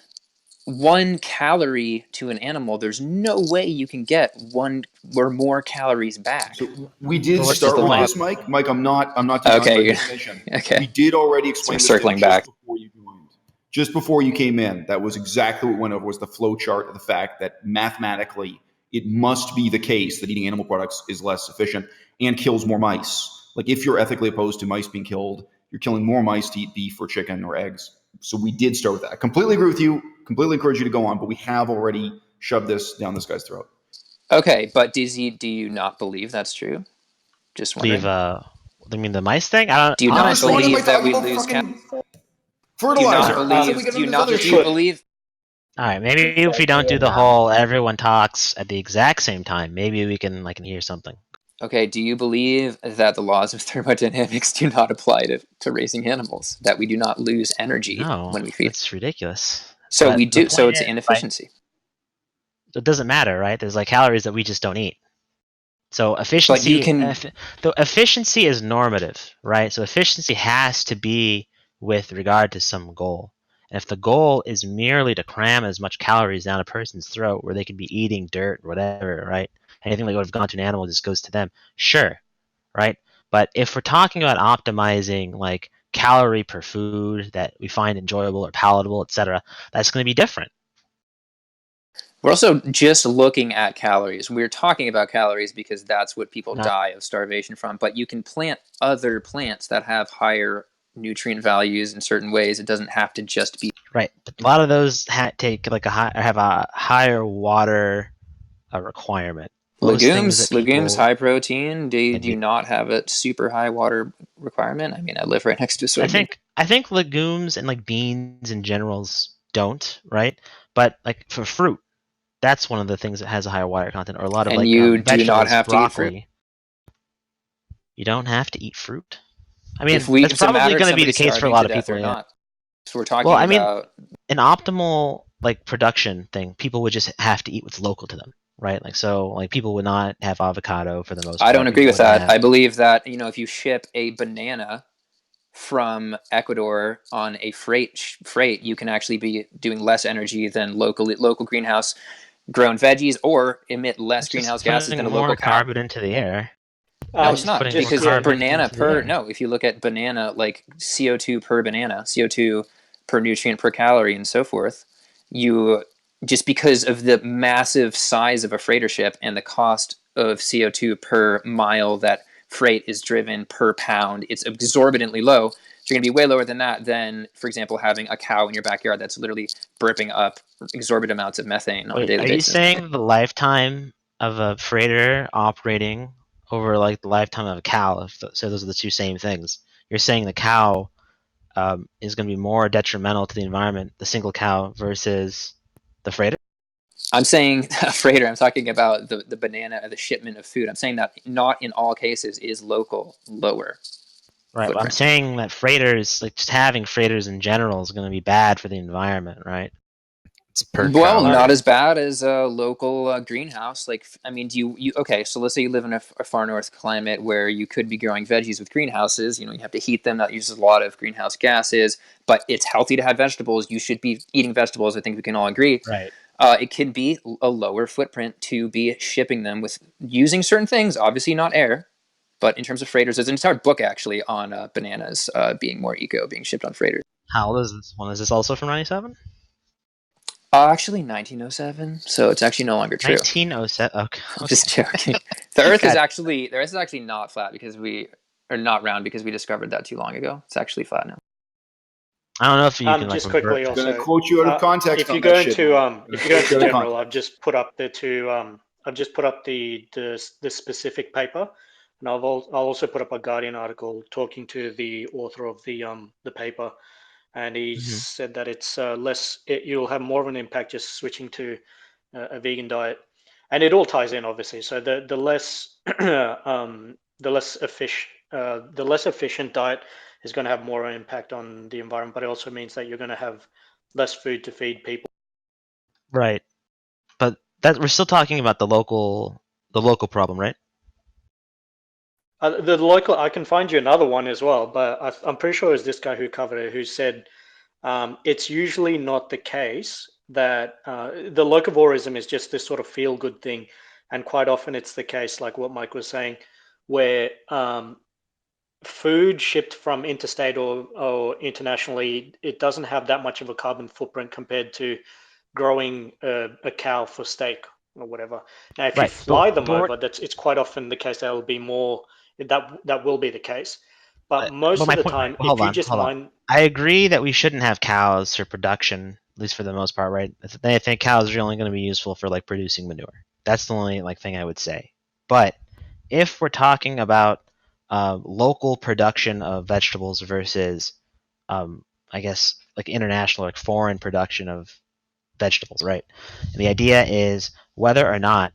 [SPEAKER 5] 1 calorie to an animal, there's no way you can get 1 or more calories back.
[SPEAKER 2] So we did
[SPEAKER 3] But what's the
[SPEAKER 2] start with
[SPEAKER 5] law.
[SPEAKER 3] point?
[SPEAKER 2] this, Mike. Mike, I'm not denying by
[SPEAKER 5] Okay,
[SPEAKER 2] definition.
[SPEAKER 5] okay.
[SPEAKER 2] We did already
[SPEAKER 5] So we're
[SPEAKER 2] explain this to you
[SPEAKER 5] circling
[SPEAKER 2] just
[SPEAKER 5] back.
[SPEAKER 2] before you joined. Just before you came in, that was exactly what we went over, was the flow chart of the fact that mathematically it must be the case that eating animal products is less efficient and kills more mice. Like if you're ethically opposed to mice being killed, you're killing more mice to eat beef or chicken or eggs. So we did start with that. I completely agree with you. Completely encourage you to go on, but we have already shoved this down this guy's throat.
[SPEAKER 5] Okay, but do you not believe that's true? Just
[SPEAKER 3] Leave
[SPEAKER 5] wondering.
[SPEAKER 3] I mean the mice thing? I don't
[SPEAKER 5] Do you not
[SPEAKER 2] Honestly, what am I
[SPEAKER 5] believe that
[SPEAKER 2] talking
[SPEAKER 5] we
[SPEAKER 2] about?
[SPEAKER 5] lose
[SPEAKER 2] Fucking
[SPEAKER 5] Do you not
[SPEAKER 2] fertilizer. How do we
[SPEAKER 5] believe?
[SPEAKER 2] get into this other
[SPEAKER 5] Do you
[SPEAKER 2] shit?
[SPEAKER 5] believe?
[SPEAKER 3] All right, maybe if we don't do the whole everyone talks at the exact same time, maybe we can like hear something.
[SPEAKER 5] Okay, do you believe that the laws of thermodynamics do not apply to raising animals? That we do not lose energy
[SPEAKER 3] No,
[SPEAKER 5] when we feed?
[SPEAKER 3] that's ridiculous.
[SPEAKER 5] So
[SPEAKER 3] But
[SPEAKER 5] we
[SPEAKER 3] the
[SPEAKER 5] do. So
[SPEAKER 3] point
[SPEAKER 5] it's
[SPEAKER 3] is, like,
[SPEAKER 5] inefficiency.
[SPEAKER 3] it doesn't matter, right? There's like calories that we just don't eat. So
[SPEAKER 5] But you can.
[SPEAKER 3] the efficiency is normative, right? So efficiency has to be with regard to some goal. And if the goal is merely to cram as much calories down a person's throat where they could be eating dirt or whatever, right? Anything that would have gone to an animal just goes to them, sure, right? But if we're talking about optimizing like calorie per food that we find enjoyable or palatable, etc., that's going to be different.
[SPEAKER 5] We're also just looking at calories. We're talking about calories because that's what people
[SPEAKER 3] Not
[SPEAKER 5] die of starvation from. But you can plant other plants that have higher nutrient values in certain ways. It doesn't have to just be
[SPEAKER 3] right, but a lot of those take like have a higher water requirement. Most things that
[SPEAKER 5] legumes,
[SPEAKER 3] people
[SPEAKER 5] high protein. They
[SPEAKER 3] can do.
[SPEAKER 5] do not have a super high water requirement. I mean, I live right next to a soybean.
[SPEAKER 3] I think legumes and like beans in generals don't, right? But like for fruit, that's one of the things that has a higher water content, or a lot of
[SPEAKER 5] And
[SPEAKER 3] like
[SPEAKER 5] you do not
[SPEAKER 3] vegetables,
[SPEAKER 5] have to eat fruit.
[SPEAKER 3] broccoli. You don't have to eat fruit. I
[SPEAKER 5] If
[SPEAKER 3] mean,
[SPEAKER 5] we,
[SPEAKER 3] that's
[SPEAKER 5] it's a
[SPEAKER 3] probably
[SPEAKER 5] matter of
[SPEAKER 3] going to be
[SPEAKER 5] somebody
[SPEAKER 3] the case for a
[SPEAKER 5] starving
[SPEAKER 3] lot
[SPEAKER 5] to
[SPEAKER 3] of
[SPEAKER 5] death
[SPEAKER 3] people.
[SPEAKER 5] or
[SPEAKER 3] Yeah.
[SPEAKER 5] not. So we're
[SPEAKER 3] Well,
[SPEAKER 5] talking
[SPEAKER 3] I mean,
[SPEAKER 5] about.
[SPEAKER 3] an optimal like production thing, people would just have to eat what's local to them, right? Like so, like people would not have avocado for the most
[SPEAKER 5] I don't
[SPEAKER 3] part.
[SPEAKER 5] agree
[SPEAKER 3] People
[SPEAKER 5] with
[SPEAKER 3] wouldn't
[SPEAKER 5] that.
[SPEAKER 3] have
[SPEAKER 5] I believe that if you ship a banana from Ecuador on a freight, you can actually be doing less energy than local greenhouse grown veggies, or emit less
[SPEAKER 3] it's just
[SPEAKER 5] greenhouse gases than
[SPEAKER 3] putting
[SPEAKER 5] a local
[SPEAKER 3] more
[SPEAKER 5] cow.
[SPEAKER 3] carbon into the air.
[SPEAKER 5] No,
[SPEAKER 3] It's
[SPEAKER 5] it's
[SPEAKER 3] just
[SPEAKER 5] not.
[SPEAKER 3] putting more
[SPEAKER 5] Because
[SPEAKER 3] carbon
[SPEAKER 5] banana
[SPEAKER 3] into the
[SPEAKER 5] per
[SPEAKER 3] air.
[SPEAKER 5] no, if you look at banana, like CO2 per banana, CO2 per nutrient per calorie, and so forth, you just because of the massive size of a freighter ship and the cost of CO2 per mile that freight is driven per pound, it's exorbitantly low. So you're going to be way lower than that than, for example, having a cow in your backyard that's literally burping up exorbitant amounts of methane on a
[SPEAKER 3] Wait,
[SPEAKER 5] daily
[SPEAKER 3] are you
[SPEAKER 5] basis.
[SPEAKER 3] saying the lifetime of a freighter operating over like the lifetime of a cow? So those are the two same things. You're saying the cow is going to be more detrimental to the environment, the single cow versus the freighter?
[SPEAKER 5] I'm saying freighter. I'm talking about the banana, the shipment of food. I'm saying that not in all cases is local lower.
[SPEAKER 3] Right. Well, I'm saying that freighters, like just having freighters in general, is going to be bad for the environment, right? It's per
[SPEAKER 5] Well,
[SPEAKER 3] calorie.
[SPEAKER 5] not as bad as a local greenhouse. Like, I mean, do you okay? So let's say you live in a far north climate where you could be growing veggies with greenhouses. You have to heat them. That uses a lot of greenhouse gases. But it's healthy to have vegetables. You should be eating vegetables. I think we can all agree.
[SPEAKER 3] Right.
[SPEAKER 5] It can be a lower footprint to be shipping them with using certain things. Obviously, not air. But in terms of freighters, there's an entire book actually on bananas being more eco, being shipped on freighters.
[SPEAKER 3] How old is this one? Is this also from 97?
[SPEAKER 5] Actually, 1907. So it's actually no longer true.
[SPEAKER 3] 1907. Okay.
[SPEAKER 5] Just joking. The Earth is actually not flat because we are not round because we discovered that too long ago. It's actually flat now.
[SPEAKER 3] I don't know if you can
[SPEAKER 1] just
[SPEAKER 3] like
[SPEAKER 1] quickly
[SPEAKER 2] I'm
[SPEAKER 1] also
[SPEAKER 2] gonna quote you out of context.
[SPEAKER 1] If you go into general, I've just put up the specific paper, and I'll also put up a Guardian article talking to the author of the paper, and he said that it's you'll have more of an impact just switching to a vegan diet, and it all ties in obviously. So the less the less efficient diet is going to have more impact on the environment, but it also means that you're going to have less food to feed people.
[SPEAKER 3] Right, but that we're still talking about the local problem, right?
[SPEAKER 1] The local, I can find you another one as well, but I'm pretty sure it was this guy who covered it who said it's usually not the case that the locavorism is just this sort of feel-good thing, and quite often it's the case, like what Mike was saying, where food shipped from interstate or internationally, it doesn't have that much of a carbon footprint compared to growing a cow for steak or whatever. Now, if you fly them over, it's quite often the case that will be more. That will be the case, but most of the time, if you just mind,
[SPEAKER 3] I agree that we shouldn't have cows for production, at least for the most part, right? I think cows are only going to be useful for like producing manure. That's the only like thing I would say. But if we're talking about local production of vegetables versus, I guess, like international, like foreign production of vegetables, right? And the idea is whether or not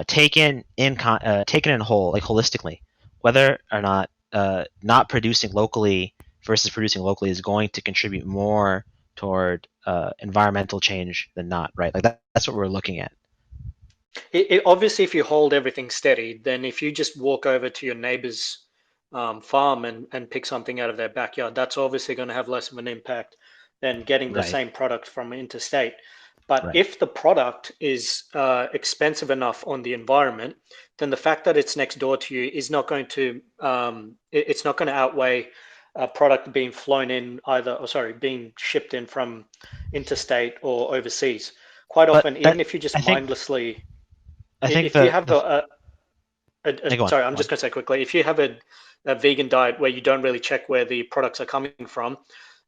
[SPEAKER 3] taken in whole, like holistically, whether or not producing locally versus producing locally is going to contribute more toward environmental change than not, right? Like that's what we're looking at.
[SPEAKER 1] Obviously, if you hold everything steady, then if you just walk over to your neighbor's farm and pick something out of their backyard, that's obviously going to have less of an impact than getting the same product from interstate. But if the product is expensive enough on the environment, then the fact that it's next door to you is not going to it's not going to outweigh a product being flown in being shipped in from interstate or overseas. Quite often, even if you just mindlessly, if you have sorry, I'm just going to say quickly, if you have a vegan diet where you don't really check where the products are coming from,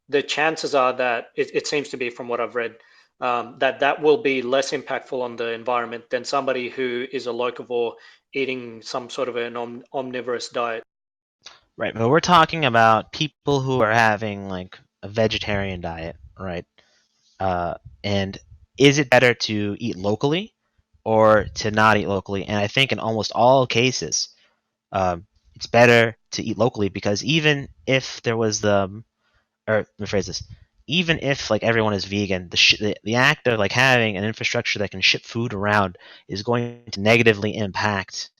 [SPEAKER 1] the chances are that it seems to be, from what I've read, that will be less impactful on the environment than somebody who is a locavore eating some sort of an omnivorous diet.
[SPEAKER 3] Right, but we're talking about people who are having like a vegetarian diet, right? And is it better to eat locally or to not eat locally? And I think in almost all cases, it's better to eat locally because even if there was or let me phrase this, even if like everyone is vegan, the act of like having an infrastructure that can ship food around is going to negatively impact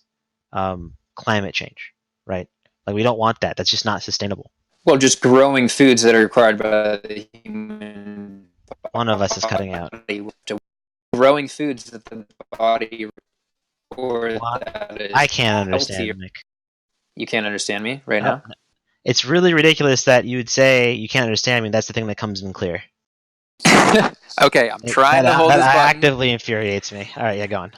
[SPEAKER 3] climate change, right? Like we don't want that. That's just not sustainable.
[SPEAKER 5] Well, just growing foods that are required by the human body.
[SPEAKER 3] One of us is cutting out.
[SPEAKER 5] Growing foods that the body
[SPEAKER 3] I can't understand, Nick.
[SPEAKER 5] You can't understand me right now?
[SPEAKER 3] It's really ridiculous that you would say you can't understand me. That's the thing that comes in clear.
[SPEAKER 5] Okay, I'm trying to hold this button.
[SPEAKER 3] That actively infuriates me. All right, yeah, go on.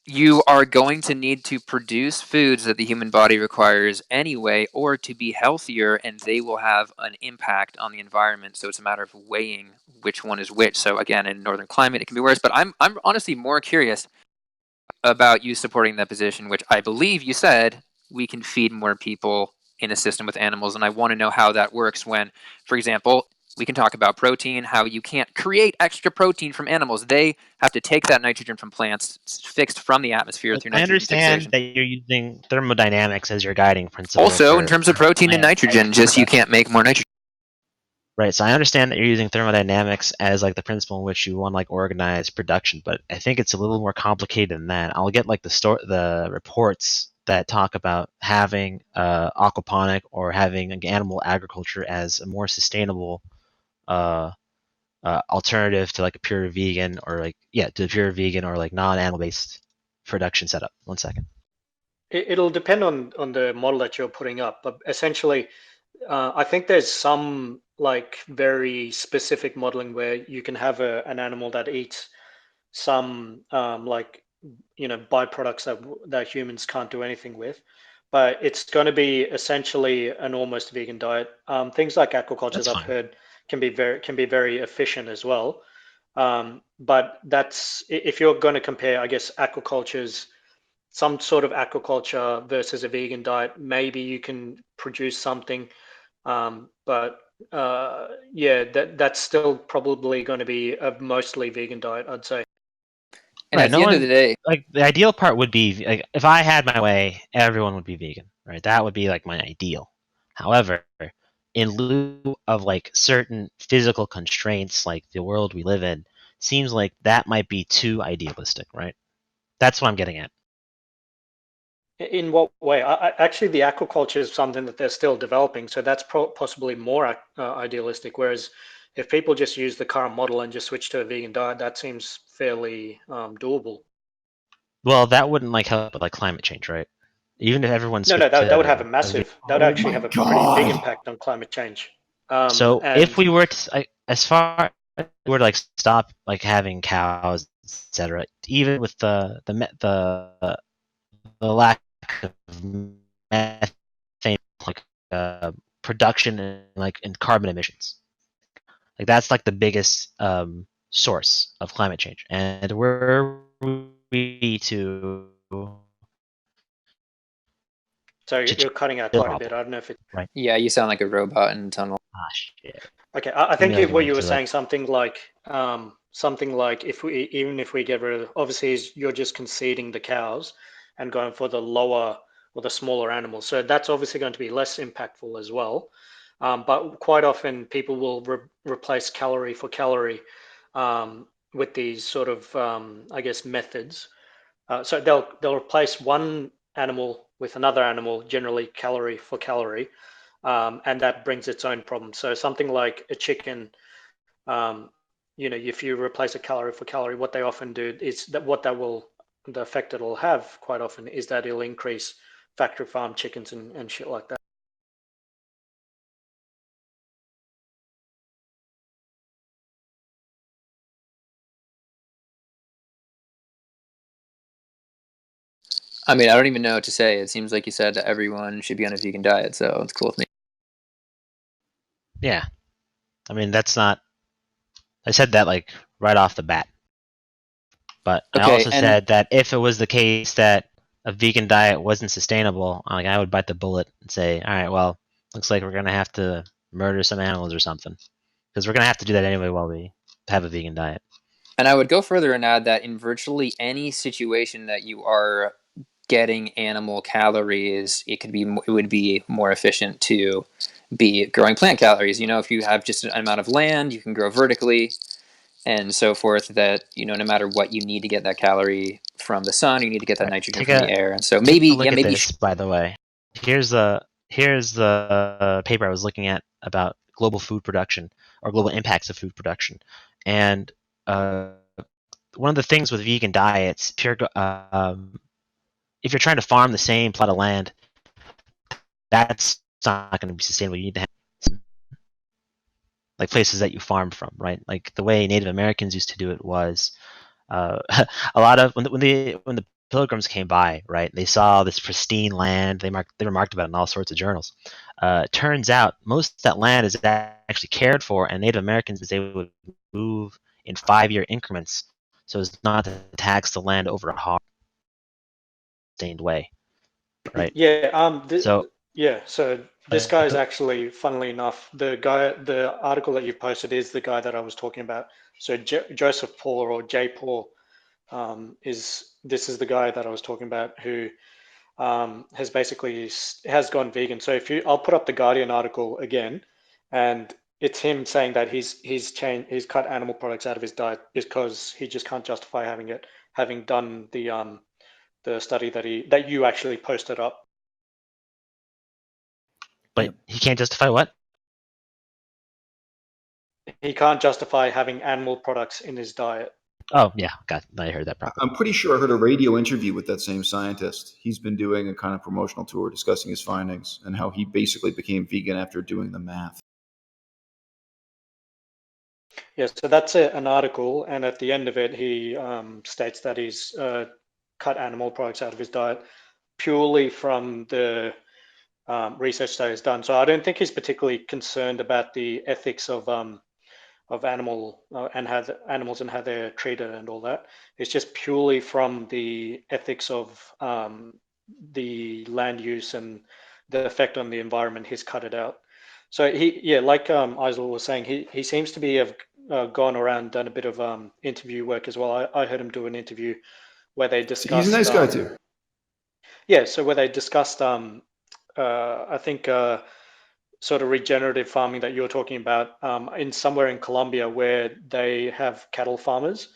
[SPEAKER 5] You are going to need to produce foods that the human body requires anyway, or to be healthier, and they will have an impact on the environment. So it's a matter of weighing which one is which. So again, in northern climate, it can be worse. But I'm honestly more curious about you supporting that position, which I believe you said we can feed more people in a system with animals, and I want to know how that works when, for example, We can talk about protein, how you can't create extra protein from animals. They have to take that nitrogen from plants, fixed from the atmosphere through
[SPEAKER 3] I
[SPEAKER 5] nitrogen
[SPEAKER 3] understand
[SPEAKER 5] fixation.
[SPEAKER 3] that you're using thermodynamics as your guiding principle.
[SPEAKER 5] Also, in
[SPEAKER 3] for
[SPEAKER 5] terms of protein and
[SPEAKER 3] plants.
[SPEAKER 5] nitrogen, just you can't make more nitrogen.
[SPEAKER 3] Right, so I understand that you're using thermodynamics as like the principle in which you want like organized production, but I think it's a little more complicated than that. I'll get like the reports that talk about having aquaponic or having like, animal agriculture as a more sustainable uh, alternative to like a pure vegan or like to a pure vegan or like non-animal based production setup. 1 second.
[SPEAKER 1] It'll depend on the model that you're putting up, but essentially, I think there's some like very specific modeling where you can have an animal that eats some like byproducts that humans can't do anything with, but it's going to be essentially an almost vegan diet. Things like aquaculture,
[SPEAKER 3] That's
[SPEAKER 1] I've
[SPEAKER 3] fine.
[SPEAKER 1] heard, can be very efficient as well. But that's if you're going to compare, I guess, aquaculture's some sort of aquaculture versus a vegan diet, maybe you can produce something. But yeah, that's still probably going to be a mostly vegan diet, I'd say.
[SPEAKER 5] And
[SPEAKER 3] Right,
[SPEAKER 5] at the end of the day,
[SPEAKER 3] like the ideal part would be like if I had my way, everyone would be vegan, right? That would be like my ideal. However, in lieu of like certain physical constraints, like the world we live in, seems like that might be too idealistic, right? That's what I'm getting at.
[SPEAKER 1] In what way? Actually, the aquaculture is something that they're still developing, so that's possibly more idealistic. Whereas if people just use the current model and just switch to a vegan diet, that seems fairly doable.
[SPEAKER 3] Well, that wouldn't like help with like climate change, right? Even if everyone
[SPEAKER 1] No,
[SPEAKER 3] switched
[SPEAKER 1] that would have
[SPEAKER 3] to
[SPEAKER 1] a
[SPEAKER 3] a vegan.
[SPEAKER 1] massive, that would
[SPEAKER 2] Oh
[SPEAKER 1] actually
[SPEAKER 2] my
[SPEAKER 1] have a pretty big
[SPEAKER 2] god.
[SPEAKER 1] impact on climate change.
[SPEAKER 3] So if
[SPEAKER 1] And
[SPEAKER 3] we were to, as far as we were to like stop like having cows, etc., even with the lack of methane, like production and like in carbon emissions, like that's like the biggest source of climate change, and were we
[SPEAKER 1] so
[SPEAKER 3] to
[SPEAKER 1] you're cutting out
[SPEAKER 3] the
[SPEAKER 1] quite a bit.
[SPEAKER 3] problem,
[SPEAKER 1] I don't know if it's
[SPEAKER 3] right?
[SPEAKER 5] yeah, you sound like a robot in a tunnel.
[SPEAKER 3] Ah, shit.
[SPEAKER 1] okay. I
[SPEAKER 3] Give me
[SPEAKER 1] think
[SPEAKER 3] like a
[SPEAKER 1] what
[SPEAKER 3] minute
[SPEAKER 1] you were
[SPEAKER 3] to like.
[SPEAKER 1] saying something like if we even if we get rid of obviously you're just conceding the cows and going for the lower or the smaller animals. So that's obviously going to be less impactful as well. But quite often people will replace calorie for calorie with these sort of I guess methods. So they'll replace one animal with another animal, generally calorie for calorie, and that brings its own problems. So something like a chicken, um, if you replace a calorie for calorie, what they often do is that the effect it'll have quite often is that it'll increase factory farm chickens and shit like that.
[SPEAKER 5] I mean, I don't even know what to say. It seems like you said that everyone should be on a vegan diet, so it's cool with me.
[SPEAKER 3] Yeah, I mean that's not. I said that like right off the bat. But I
[SPEAKER 5] Okay,
[SPEAKER 3] also
[SPEAKER 5] and
[SPEAKER 3] said that if it was the case that a vegan diet wasn't sustainable, like I would bite the bullet and say, all right, well, looks like we're gonna have to murder some animals or something, because we're gonna have to do that anyway while we have a vegan diet.
[SPEAKER 5] and I would go further and add that in virtually any situation that you are getting animal calories, it would be more efficient to be growing plant calories. You know, if you have just an amount of land, you can grow vertically and so forth. That no matter what, you need to get that calorie from the sun. You need to get
[SPEAKER 3] All
[SPEAKER 5] that
[SPEAKER 3] right,
[SPEAKER 5] nitrogen from the air, and so maybe
[SPEAKER 3] take a look at
[SPEAKER 5] maybe
[SPEAKER 3] this. By the way, here's the paper I was looking at about global food production or global impacts of food production, and one of the things with vegan diets, if you're trying to farm the same plot of land, that's not going to be sustainable. You need to have like places that you farm from, right? Like the way Native Americans used to do it was a lot of when the pilgrims came by, right? They saw this pristine land. They remarked about it in all sorts of journals. Turns out most of that land is actually cared for, and Native Americans they would move in 5-year increments, so as not to tax the land over a hard, sustained way, right?
[SPEAKER 1] Yeah.
[SPEAKER 3] So
[SPEAKER 1] Yeah, so this guy is actually, funnily enough, the article that you posted is the guy that I was talking about. So Joseph Paul or J. Paul is the guy that I was talking about who has basically has gone vegan. So I'll put up the Guardian article again, and it's him saying that he's cut animal products out of his diet because he just can't justify having done the study that you actually posted up.
[SPEAKER 3] But he can't justify what?
[SPEAKER 1] He can't justify having animal products in his diet.
[SPEAKER 3] Oh, yeah, I heard that properly.
[SPEAKER 2] I'm pretty sure I heard a radio interview with that same scientist. He's been doing a kind of promotional tour discussing his findings and how he basically became vegan after doing the math.
[SPEAKER 1] Yeah, so that's an article, and at the end of it, he states that he's cut animal products out of his diet purely from the research that he's done. So I don't think he's particularly concerned about the ethics of animals and how they're treated and all that. It's just purely from the ethics of the land use and the effect on the environment. He's cut it out. So like Isel was saying, he seems to have gone around, done a bit of interview work as well. I heard him do an interview where they discussed.
[SPEAKER 2] He's a nice guy too.
[SPEAKER 1] Yeah, so where they discussed, I think, sort of regenerative farming that you're talking about in somewhere in Colombia where they have cattle farmers,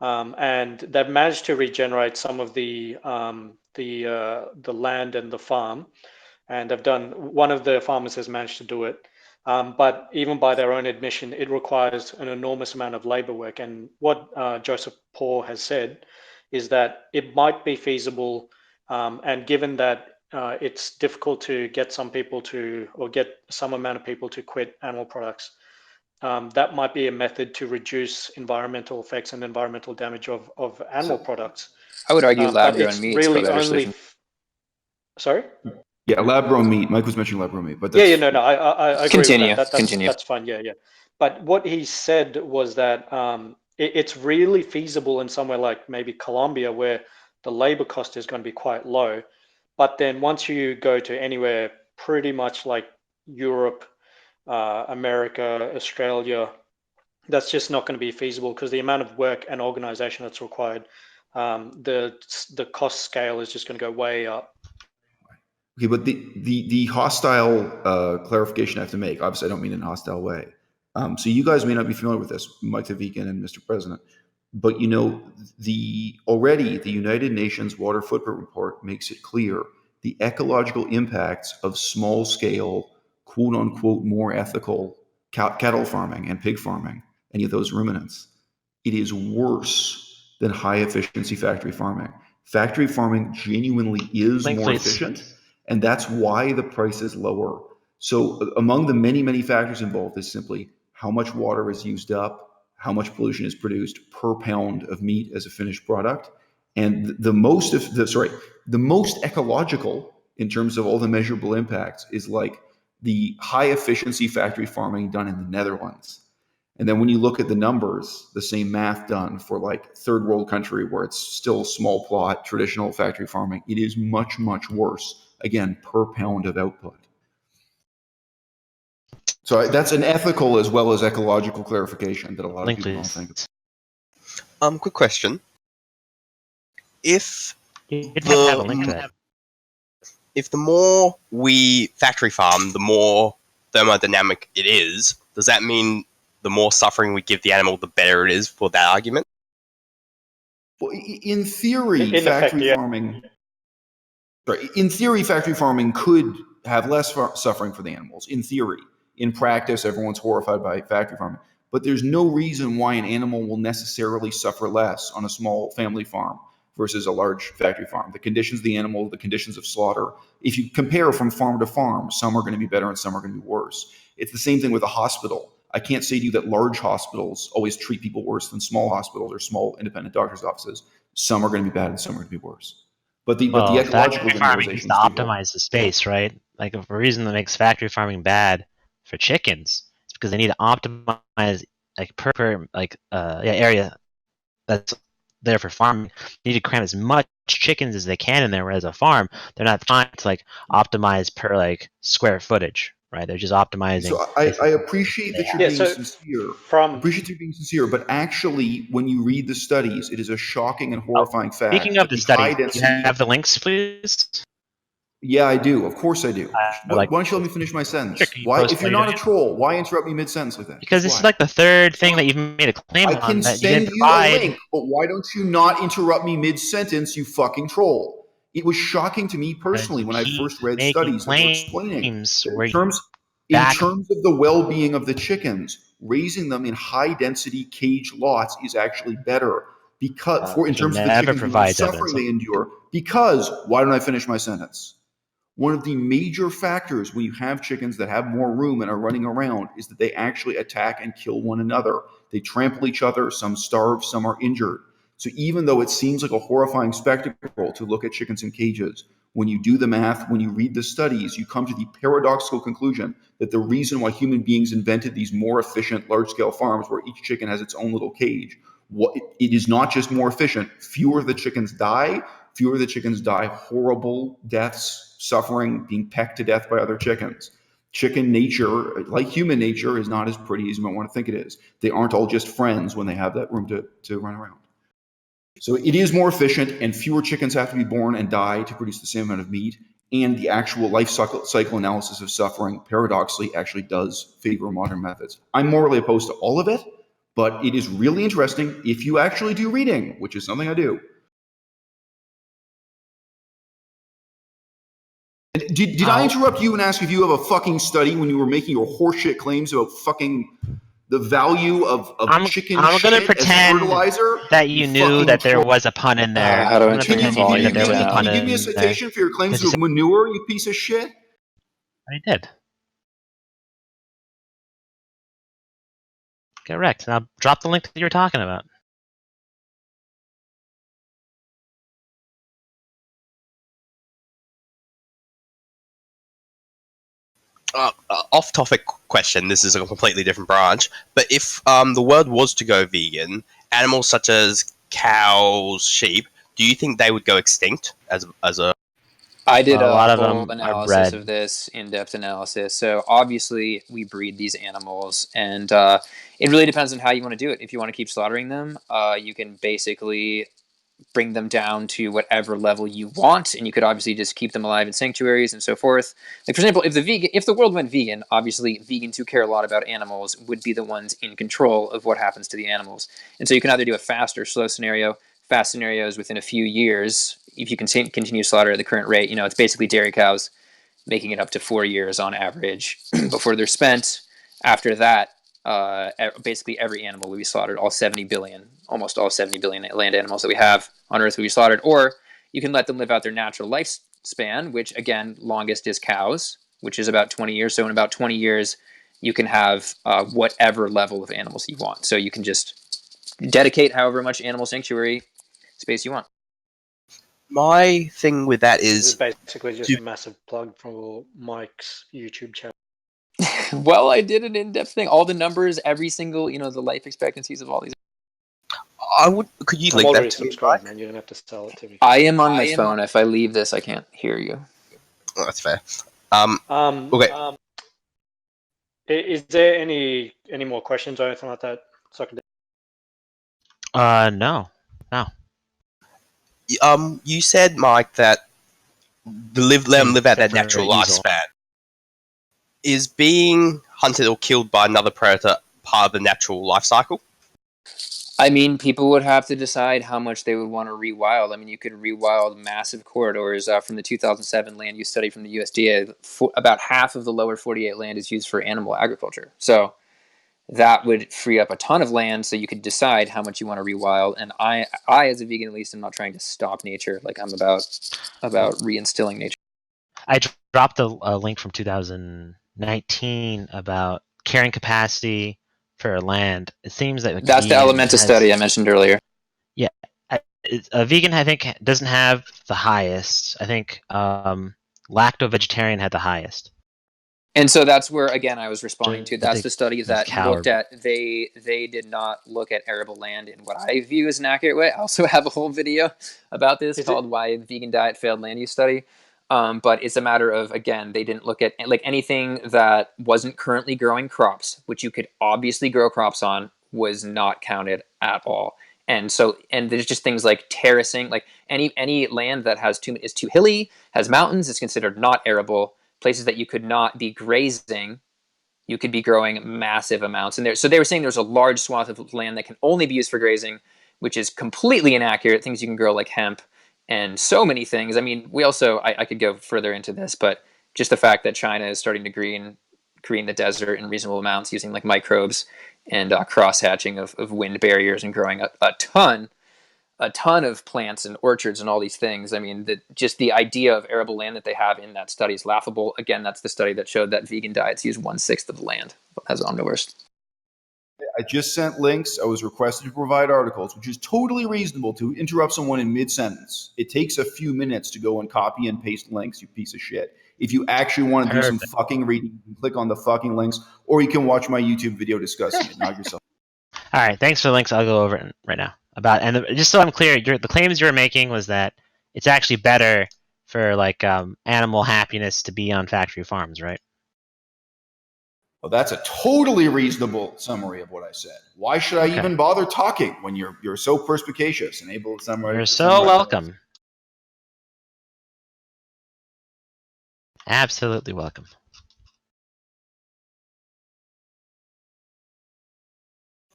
[SPEAKER 1] and they've managed to regenerate some of the land and the farm, and they've done. One of the farmers has managed to do it, but even by their own admission, it requires an enormous amount of labor work. And what Joseph Paul has said is that it might be feasible, and given that it's difficult to get some people to, or get some amount of people to quit animal products, that might be a method to reduce environmental effects and environmental damage of animal products.
[SPEAKER 5] I would argue
[SPEAKER 1] But
[SPEAKER 5] lab-grown
[SPEAKER 1] it's
[SPEAKER 5] meats for
[SPEAKER 1] really
[SPEAKER 5] better
[SPEAKER 1] only.
[SPEAKER 5] solution.
[SPEAKER 1] Sorry?
[SPEAKER 2] Yeah, lab-grown meat. Mike was mentioning lab-grown meat, but
[SPEAKER 1] Yeah,
[SPEAKER 2] that's...
[SPEAKER 1] no, I agree with
[SPEAKER 5] Continue.
[SPEAKER 1] that.
[SPEAKER 5] Continue.
[SPEAKER 1] That's fine. Yeah. But what he said was that it's really feasible in somewhere like maybe Colombia, where the labor cost is going to be quite low. But then once you go to anywhere pretty much like Europe, America, Australia, that's just not going to be feasible because the amount of work and organization that's required, the cost scale is just going to go way up.
[SPEAKER 2] Okay, but the hostile clarification I have to make, obviously I don't mean in a hostile way. So you guys may not be familiar with this, Mike the Vegan and Mr. President, but you know, already the United Nations Water Footprint Report makes it clear the ecological impacts of small scale, quote unquote, more ethical cattle farming and pig farming, any of those ruminants. It is worse than high efficiency factory farming. Factory farming genuinely is more efficient. And that's why the price is lower. So among the many, many factors involved is simply how much water is used up, how much pollution is produced per pound of meat as a finished product. And the most ecological in terms of all the measurable impacts is like the high efficiency factory farming done in the Netherlands. And then when you look at the numbers, the same math done for like third world country where it's still small plot, traditional factory farming, it is much, much worse. Again, per pound of output. So that's an ethical as well as ecological clarification that a lot of people don't think of.
[SPEAKER 7] Quick question. If
[SPEAKER 3] You'd have a link to that.
[SPEAKER 7] If the more we factory farm, the more thermodynamic it is, does that mean the more suffering we give the animal, the better it is for that argument?
[SPEAKER 2] Well, in theory, factory farming could have less suffering for the animals. In theory, in practice, everyone's horrified by factory farming, but there's no reason why an animal will necessarily suffer less on a small family farm versus a large factory farm. The conditions of the animal, the conditions of slaughter, if you compare from farm to farm, some are going to be better and some are going to be worse. It's the same thing with a hospital. I can't say to you that large hospitals always treat people worse than small hospitals or small independent doctors' offices. Some are going to be bad and some are going to be worse. But the ecological
[SPEAKER 3] farming is to optimize the space, right? Like a reason that makes factory farming bad for chickens is because they need to optimize like per area that's there for farming. They need to cram as much chickens as they can in there. Whereas a farm, they're not trying to like optimize per like square footage, right? They're just optimizing.
[SPEAKER 2] So I appreciate that you're
[SPEAKER 1] Yeah,
[SPEAKER 2] being
[SPEAKER 1] so
[SPEAKER 2] sincere.
[SPEAKER 1] from
[SPEAKER 2] Appreciate you being sincere, but actually, when you read the studies, it is a shocking and horrifying fact
[SPEAKER 3] Speaking of
[SPEAKER 2] that
[SPEAKER 3] the
[SPEAKER 2] the high
[SPEAKER 3] study, do you
[SPEAKER 2] density.
[SPEAKER 3] have the links, please?
[SPEAKER 2] Yeah, I do. Of course, I do. Why
[SPEAKER 3] Like,
[SPEAKER 2] don't you let me finish my sentence?
[SPEAKER 3] sure, can you
[SPEAKER 2] Why,
[SPEAKER 3] post
[SPEAKER 2] if
[SPEAKER 3] while
[SPEAKER 2] you're
[SPEAKER 3] you're
[SPEAKER 2] not a
[SPEAKER 3] doing it?
[SPEAKER 2] troll, why interrupt me mid-sentence like that?
[SPEAKER 3] Because
[SPEAKER 2] Just
[SPEAKER 3] this is
[SPEAKER 2] why?
[SPEAKER 3] like the third thing that you've made a claim
[SPEAKER 2] I
[SPEAKER 3] on
[SPEAKER 2] can
[SPEAKER 3] that you
[SPEAKER 2] send
[SPEAKER 3] didn't
[SPEAKER 2] you a
[SPEAKER 3] provide.
[SPEAKER 2] link, but why don't you not interrupt me mid-sentence, you fucking troll? It was shocking to me personally
[SPEAKER 3] You
[SPEAKER 2] when I
[SPEAKER 3] keep
[SPEAKER 2] first read
[SPEAKER 3] making
[SPEAKER 2] studies that were explaining
[SPEAKER 3] claims
[SPEAKER 2] that
[SPEAKER 3] where you
[SPEAKER 2] in
[SPEAKER 3] back.
[SPEAKER 2] terms of the well-being of the chickens, raising them in high-density cage lots is actually better because, in
[SPEAKER 3] He
[SPEAKER 2] terms of the
[SPEAKER 3] never
[SPEAKER 2] chickens and the
[SPEAKER 3] provides evidence.
[SPEAKER 2] suffering they endure. Because why don't I finish my sentence? One of the major factors when you have chickens that have more room and are running around is that they actually attack and kill one another. They trample each other, some starve, some are injured. So even though it seems like a horrifying spectacle to look at chickens in cages, when you do the math, when you read the studies, you come to the paradoxical conclusion that the reason why human beings invented these more efficient large-scale farms where each chicken has its own little cage, it is not just more efficient. Fewer of the chickens die horrible deaths, suffering, being pecked to death by other chickens. Chicken nature, like human nature, is not as pretty as you might want to think it is. They aren't all just friends when they have that room to run around. So it is more efficient, and fewer chickens have to be born and die to produce the same amount of meat. And the actual life cycle analysis of suffering, paradoxically, actually does favor modern methods. I'm morally opposed to all of it, but it is really interesting if you actually do reading, which is something I do. Did I interrupt you and ask if you have a fucking study when you were making your horseshit claims about fucking the value of chicken
[SPEAKER 3] I'm gonna
[SPEAKER 2] shit as
[SPEAKER 3] pretend
[SPEAKER 2] fertilizer?
[SPEAKER 3] that you knew that there was a pun in there.
[SPEAKER 5] How do I
[SPEAKER 3] I'm gonna
[SPEAKER 5] turn your
[SPEAKER 3] pretend you knew that
[SPEAKER 5] volume
[SPEAKER 3] there was a
[SPEAKER 5] down?
[SPEAKER 3] pun
[SPEAKER 2] Can you give me a
[SPEAKER 3] in there.
[SPEAKER 2] citation for your claims
[SPEAKER 3] Because
[SPEAKER 2] of manure, you piece of shit?
[SPEAKER 3] I did. Correct. Now drop the link that you were talking about.
[SPEAKER 7] Off-topic question. This is a completely different branch. But if the world was to go vegan, animals such as cows, sheep, do you think they would go extinct as a?
[SPEAKER 5] I did
[SPEAKER 3] A lot
[SPEAKER 5] a
[SPEAKER 3] of
[SPEAKER 5] whole
[SPEAKER 3] them are
[SPEAKER 5] analysis of
[SPEAKER 3] bred.
[SPEAKER 5] this, in-depth analysis. So obviously we breed these animals, and it really depends on how you want to do it. If you want to keep slaughtering them, you can basically bring them down to whatever level you want, and you could obviously just keep them alive in sanctuaries and so forth. Like for example, if the world went vegan, obviously vegans who care a lot about animals would be the ones in control of what happens to the animals. And so you can either do a fast or slow scenario. Fast scenarios within a few years, if you can continue slaughter at the current rate, it's basically dairy cows making it up to 4 years on average before they're spent. After that, basically every animal will be slaughtered. Almost all 70 billion land animals that we have on Earth will be slaughtered. Or you can let them live out their natural lifespan, which again, longest is cows, which is about 20 years. So in about 20 years, you can have whatever level of animals you want. So you can just dedicate however much animal sanctuary space you want.
[SPEAKER 7] My thing with that
[SPEAKER 1] this is
[SPEAKER 7] is,
[SPEAKER 1] basically just a massive plug for Mike's YouTube channel.
[SPEAKER 5] Well, I did an in-depth thing. All the numbers, every single, the life expectancies of all these.
[SPEAKER 7] could you
[SPEAKER 1] I'm
[SPEAKER 7] link
[SPEAKER 1] already
[SPEAKER 7] that to me,
[SPEAKER 1] subscribed,
[SPEAKER 7] Mike?
[SPEAKER 1] man. You don't have to sell it to me.
[SPEAKER 5] I am on my phone. If I leave this, I can't hear you.
[SPEAKER 7] Oh, that's fair.
[SPEAKER 1] Okay.
[SPEAKER 7] Okay.
[SPEAKER 1] Is there any more questions or anything like that?
[SPEAKER 3] No.
[SPEAKER 7] You said, Mike, that let them live out their
[SPEAKER 3] Except for
[SPEAKER 7] natural
[SPEAKER 3] Easel.
[SPEAKER 7] lifespan. Is being hunted or killed by another predator part of the natural life cycle?
[SPEAKER 5] I mean, people would have to decide how much they would want to rewild. I mean, you could rewild massive corridors. From the 2007 land use study from the USDA, about half of the lower 48 land is used for animal agriculture. So that would free up a ton of land, so you could decide how much you want to rewild. And I as a vegan, at least, am not trying to stop nature. Like, I'm about reinstilling nature.
[SPEAKER 3] I dropped a link from 2019 about carrying capacity for land. It seems that
[SPEAKER 5] That's the Elementa study I mentioned earlier.
[SPEAKER 3] Yeah, a vegan I think doesn't have the highest. I think lacto-vegetarian had the highest.
[SPEAKER 5] And so that's where, again, I was responding to. That's the study that looked at, they did not look at arable land in what I view as an accurate way. I also have a whole video about this called Why Vegan Diet Failed Land Use Study. But it's a matter of, again, they didn't look at like anything that wasn't currently growing crops, which you could obviously grow crops on, was not counted at all. And so, and there's just things like terracing, like any land that is too hilly, has mountains, is considered not arable. Places that you could not be grazing, you could be growing massive amounts. And so they were saying there's a large swath of land that can only be used for grazing, which is completely inaccurate. Things you can grow like hemp and so many things. I mean, we also, I could go further into this, but just the fact that China is starting to green the desert in reasonable amounts using like microbes and cross-hatching of wind barriers and growing a ton of plants and orchards and all these things. I mean, just the idea of arable land that they have in that study is laughable. Again, that's the study that showed that vegan diets use 1/6 of the land as omnivores.
[SPEAKER 2] I just sent links. I was requested to provide articles, which is totally reasonable to interrupt someone in mid-sentence. It takes a few minutes to go and copy and paste links, you piece of shit. If you actually want to do some fucking reading, you can click on the fucking links, or you can watch my YouTube video discussing it. Knock yourself.
[SPEAKER 3] All right, thanks for the links. I'll go over it right now. Just so I'm clear, the claims you were making was that it's actually better for like animal happiness to be on factory farms, right?
[SPEAKER 2] Well, that's a totally reasonable summary of what I said. Why should I even bother talking when you're so perspicacious and able to summarize?
[SPEAKER 3] You're so welcome. Absolutely welcome.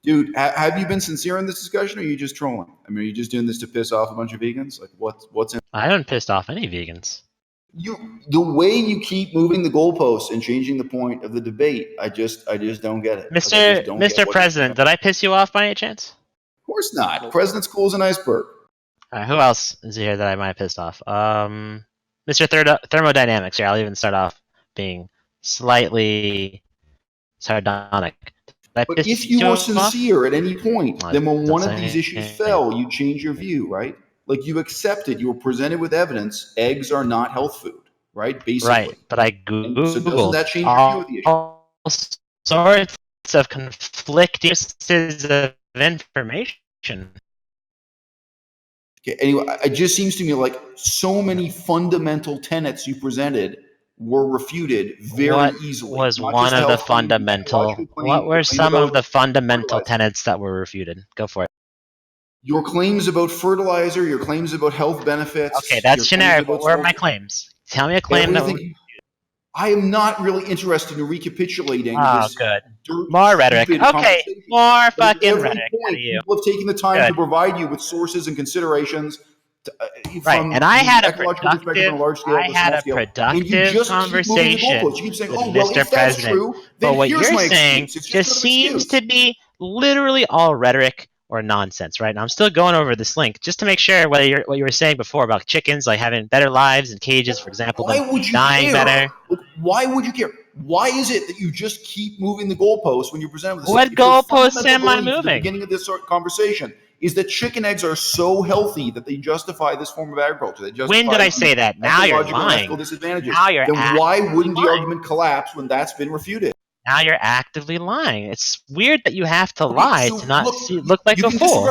[SPEAKER 2] Dude, have you been sincere in this discussion, or are you just trolling? I mean, are you just doing this to piss off a bunch of vegans? Like, what's in?
[SPEAKER 3] I haven't pissed off any vegans.
[SPEAKER 2] The way you keep moving the goalposts and changing the point of the debate, I just don't get it.
[SPEAKER 3] Mr. President, did I piss you off by any chance?
[SPEAKER 2] Of course not. President's cool as an iceberg.
[SPEAKER 3] Who else is here that I might have pissed off? Mr. Thermodynamics. Here, I'll even start off being slightly sardonic.
[SPEAKER 2] But if you were sincere at any point, then when one of these issues fell, you change your view, right? Like you accepted, you were presented with evidence, eggs are not health food, right? Basically.
[SPEAKER 3] Right, but I Googled
[SPEAKER 2] so doesn't that change your view of the issue?
[SPEAKER 3] All sorts of conflicting pieces of information.
[SPEAKER 2] Okay, anyway, it just seems to me like so many fundamental tenets you presented were refuted very easily.
[SPEAKER 3] What were some of the fundamental tenets that were refuted? Go for it.
[SPEAKER 2] Your claims about fertilizer, your claims about health benefits.
[SPEAKER 3] Okay, that's generic. What were my claims? Tell me a claim that
[SPEAKER 2] I am not really interested in recapitulating this.
[SPEAKER 3] Good. More rhetoric. Okay, more fucking rhetoric.
[SPEAKER 2] People have taken the time to provide you with sources and considerations.
[SPEAKER 3] Right, and I had a productive conversation with Mr. President. But what you're saying just seems to be literally all rhetoric or nonsense, right? Now I'm still going over this link just to make sure what you were saying before about chickens, like having better lives in cages, for example, dying better.
[SPEAKER 2] Why would you care? Why is it that you just keep moving the goalposts when you're presented with this?
[SPEAKER 3] What goalposts am I moving?
[SPEAKER 2] At the beginning of this conversation is that chicken eggs are so healthy that they justify this form of agriculture.
[SPEAKER 3] When did I say that? Now you're lying. Now you're
[SPEAKER 2] then why wouldn't the argument collapse when that's been refuted?
[SPEAKER 3] Now you're actively lying. It's weird that you have to lie to not look like a fool.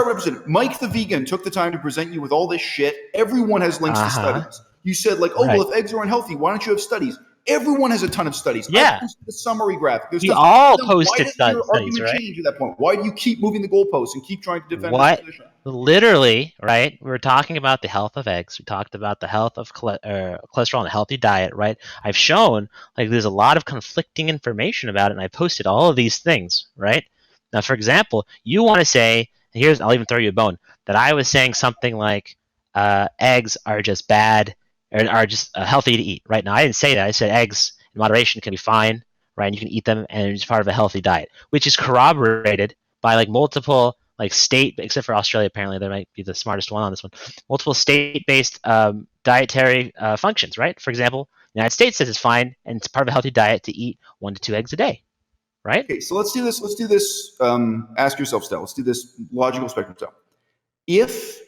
[SPEAKER 2] Mike the vegan took the time to present you with all this shit. Everyone has links to studies. You said like, well, if eggs are unhealthy, why don't you have studies? Everyone has a ton of studies.
[SPEAKER 3] Yeah.
[SPEAKER 2] I posted the summary graphic.
[SPEAKER 3] We all posted studies, right?
[SPEAKER 2] Change at that point? Why do you keep moving the goalposts and keep trying to defend this position?
[SPEAKER 3] Literally, right? We were talking about the health of eggs. We talked about the health of cholesterol and a healthy diet, right? I've shown like there's a lot of conflicting information about it, and I posted all of these things, right? Now, for example, you want to say, I'll even throw you a bone, that I was saying something like eggs are just bad or are just healthy to eat, right? Now, I didn't say that. I said eggs in moderation can be fine, right? And you can eat them, and it's part of a healthy diet, which is corroborated by like multiple state, except for Australia, apparently they might be the smartest one on this one. Multiple state-based dietary functions, right? For example, the United States says it's fine, and it's part of a healthy diet to eat 1 to 2 eggs a day, right?
[SPEAKER 2] Okay, so let's do this. Ask yourself, Stell. Let's do this logical spectrum style. If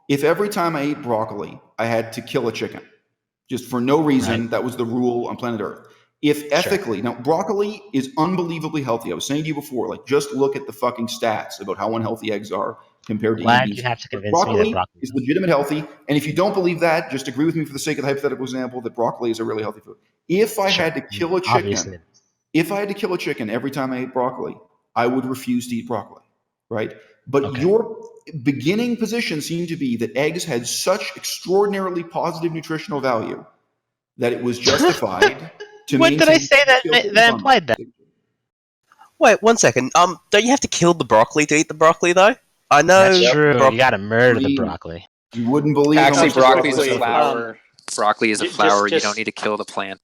[SPEAKER 2] every time I ate broccoli, I had to kill a chicken, Just for no reason,
[SPEAKER 3] Right.
[SPEAKER 2] that was the rule on planet Earth. If ethically, now broccoli is unbelievably healthy. I was saying to you before, like just look at the fucking stats about how unhealthy eggs are compared to
[SPEAKER 3] Glad
[SPEAKER 2] beans.
[SPEAKER 3] you have to
[SPEAKER 2] But
[SPEAKER 3] convince me that
[SPEAKER 2] broccoli
[SPEAKER 3] broccoli
[SPEAKER 2] is
[SPEAKER 3] is
[SPEAKER 2] legitimate healthy. And if you don't believe that, just agree with me for the sake of the hypothetical example that broccoli is a really healthy food. If I
[SPEAKER 3] Sure.
[SPEAKER 2] had to kill a
[SPEAKER 3] Obviously.
[SPEAKER 2] chicken, if I had to kill a chicken every time I ate broccoli, I would refuse to eat broccoli, right? But
[SPEAKER 3] Okay.
[SPEAKER 2] your beginning position seemed to be that eggs had such extraordinarily positive nutritional value that it was justified to
[SPEAKER 3] What did I
[SPEAKER 2] maintain
[SPEAKER 3] say that
[SPEAKER 2] scale
[SPEAKER 3] implied that?
[SPEAKER 7] Wait, 1 second. Don't you have to kill the broccoli to eat the broccoli, though? I know.
[SPEAKER 3] That's true. You got to murder the
[SPEAKER 2] Green.
[SPEAKER 3] broccoli.
[SPEAKER 2] You wouldn't believe how
[SPEAKER 5] Actually,
[SPEAKER 2] much
[SPEAKER 5] broccoli is a
[SPEAKER 1] broccoli,
[SPEAKER 5] flower. Broccoli is a flower. You don't need to kill the plant.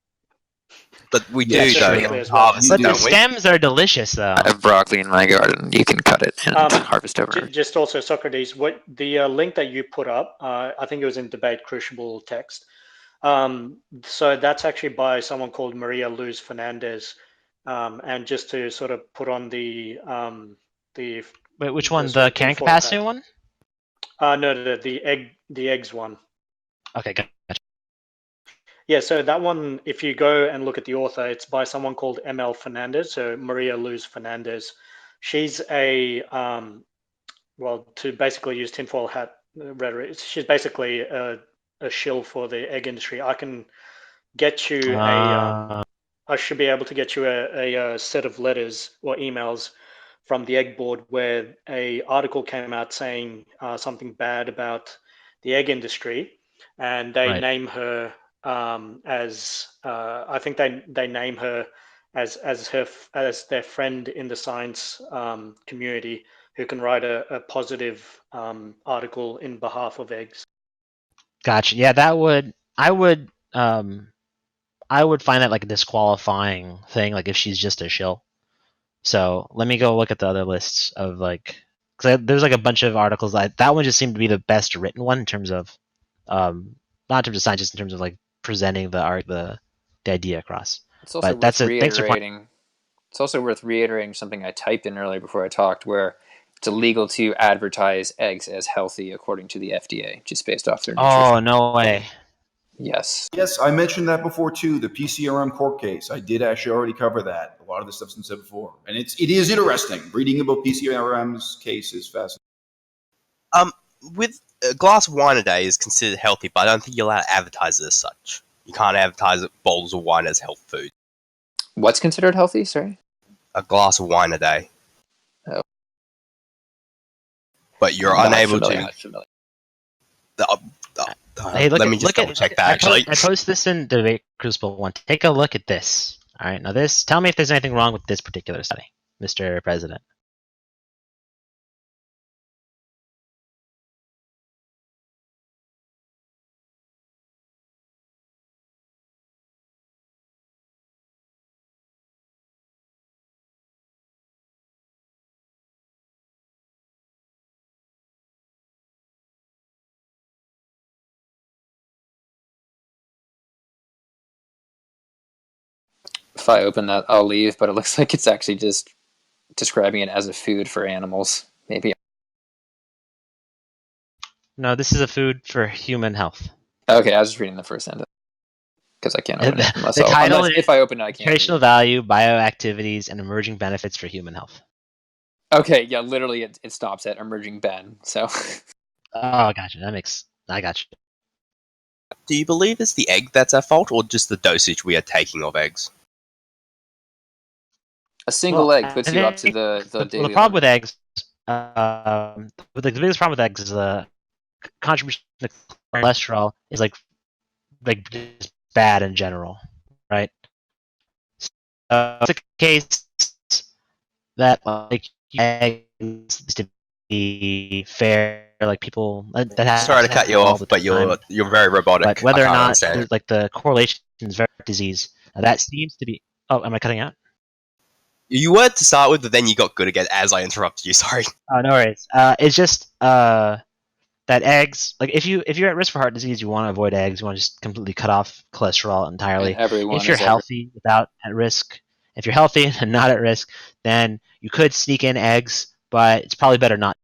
[SPEAKER 7] But we
[SPEAKER 2] Yeah,
[SPEAKER 7] do,
[SPEAKER 1] just
[SPEAKER 7] though.
[SPEAKER 1] quickly as well.
[SPEAKER 7] Harvest,
[SPEAKER 3] But the
[SPEAKER 7] don't we?
[SPEAKER 3] stems are delicious, though.
[SPEAKER 5] I have broccoli in my garden. You can cut it and harvest over.
[SPEAKER 1] Just also, Socrates, what the link that you put up, I think it was in Debate Crucible text. So that's actually by someone called Maria Luz Fernandez. And just to sort of put on the
[SPEAKER 3] Wait, which
[SPEAKER 1] the
[SPEAKER 3] one?
[SPEAKER 1] sort
[SPEAKER 3] The
[SPEAKER 1] of
[SPEAKER 3] carrying
[SPEAKER 1] tinfoil
[SPEAKER 3] capacity
[SPEAKER 1] hat.
[SPEAKER 3] one?
[SPEAKER 1] No, the eggs one.
[SPEAKER 3] Okay, gotcha.
[SPEAKER 1] Yeah, so that one, if you go and look at the author, it's by someone called ML Fernandez, so Maria Luz Fernandez. She's a, well, to basically use tinfoil hat rhetoric, she's basically a shill for the egg industry. I can get you I should be able to get you a set of letters or emails from the egg board where a article came out saying something bad about the egg industry, and they
[SPEAKER 3] Right.
[SPEAKER 1] name her as I think they name her as their friend in the science community who can write a positive article in behalf of eggs.
[SPEAKER 3] Gotcha. Yeah, I would find that like a disqualifying thing, like if she's just a shill. So let me go look at the other lists of like, because there's like a bunch of articles that one just seemed to be the best written one in terms of, not in terms of science, just in terms of like presenting the idea across.
[SPEAKER 5] It's also
[SPEAKER 3] But that's
[SPEAKER 5] worth
[SPEAKER 3] it. Thanks for pointing.
[SPEAKER 5] reiterating. It's also worth reiterating something I typed in earlier before I talked, where it's illegal to advertise eggs as healthy according to the FDA, just based off their nutrition.
[SPEAKER 3] Oh, no way.
[SPEAKER 5] Yes.
[SPEAKER 2] Yes, I mentioned that before too. The PCRM court case. I did actually already cover that. A lot of the stuff's been said before, and it is interesting. Reading about PCRM's case is fascinating.
[SPEAKER 7] With a glass of wine a day is considered healthy, but I don't think you're allowed to advertise it as such. You can't advertise bottles of wine as health food.
[SPEAKER 5] What's considered healthy? Sorry.
[SPEAKER 7] A glass of wine a day.
[SPEAKER 5] Oh.
[SPEAKER 7] But you're unable to.
[SPEAKER 3] Hey,
[SPEAKER 7] let me just double check that. Actually,
[SPEAKER 3] I post this in Debate Crucible one. Take a look at this. All right, now this. Tell me if there's anything wrong with this particular study, Mr. President.
[SPEAKER 5] If I open that, I'll leave, but it looks like it's actually just describing it as a food for animals. Maybe.
[SPEAKER 3] No, this is a food for human health.
[SPEAKER 5] Okay, I was just reading the first sentence because I can't open it unless,
[SPEAKER 3] The title
[SPEAKER 5] if I open it, I can't.
[SPEAKER 3] Nutritional value, bioactivities, and emerging benefits for human health.
[SPEAKER 5] Okay, yeah, literally, it stops at emerging ben. So.
[SPEAKER 3] Oh, gotcha. I got you.
[SPEAKER 7] do you believe it's the egg that's at fault, or just the dosage we are taking of eggs?
[SPEAKER 5] A single egg puts you up to the daily.
[SPEAKER 3] The problem with eggs, the biggest problem with eggs is the contribution to cholesterol is like just bad in general, right? It's a case that like eggs to be fair, like people that have.
[SPEAKER 7] Sorry to cut you off, but you're very robotic.
[SPEAKER 3] But whether or not
[SPEAKER 7] understand.
[SPEAKER 3] like the correlation is very disease, that seems to be. Oh, am I cutting out?
[SPEAKER 7] You were to start with, but then you got good again as I interrupted you. Sorry.
[SPEAKER 3] Oh, no worries. It's just that eggs, like if you're at risk for heart disease, you want to avoid eggs. You want to just completely cut off cholesterol entirely. If you're healthy without at risk, if you're healthy and not at risk, then you could sneak in eggs, but it's probably better not.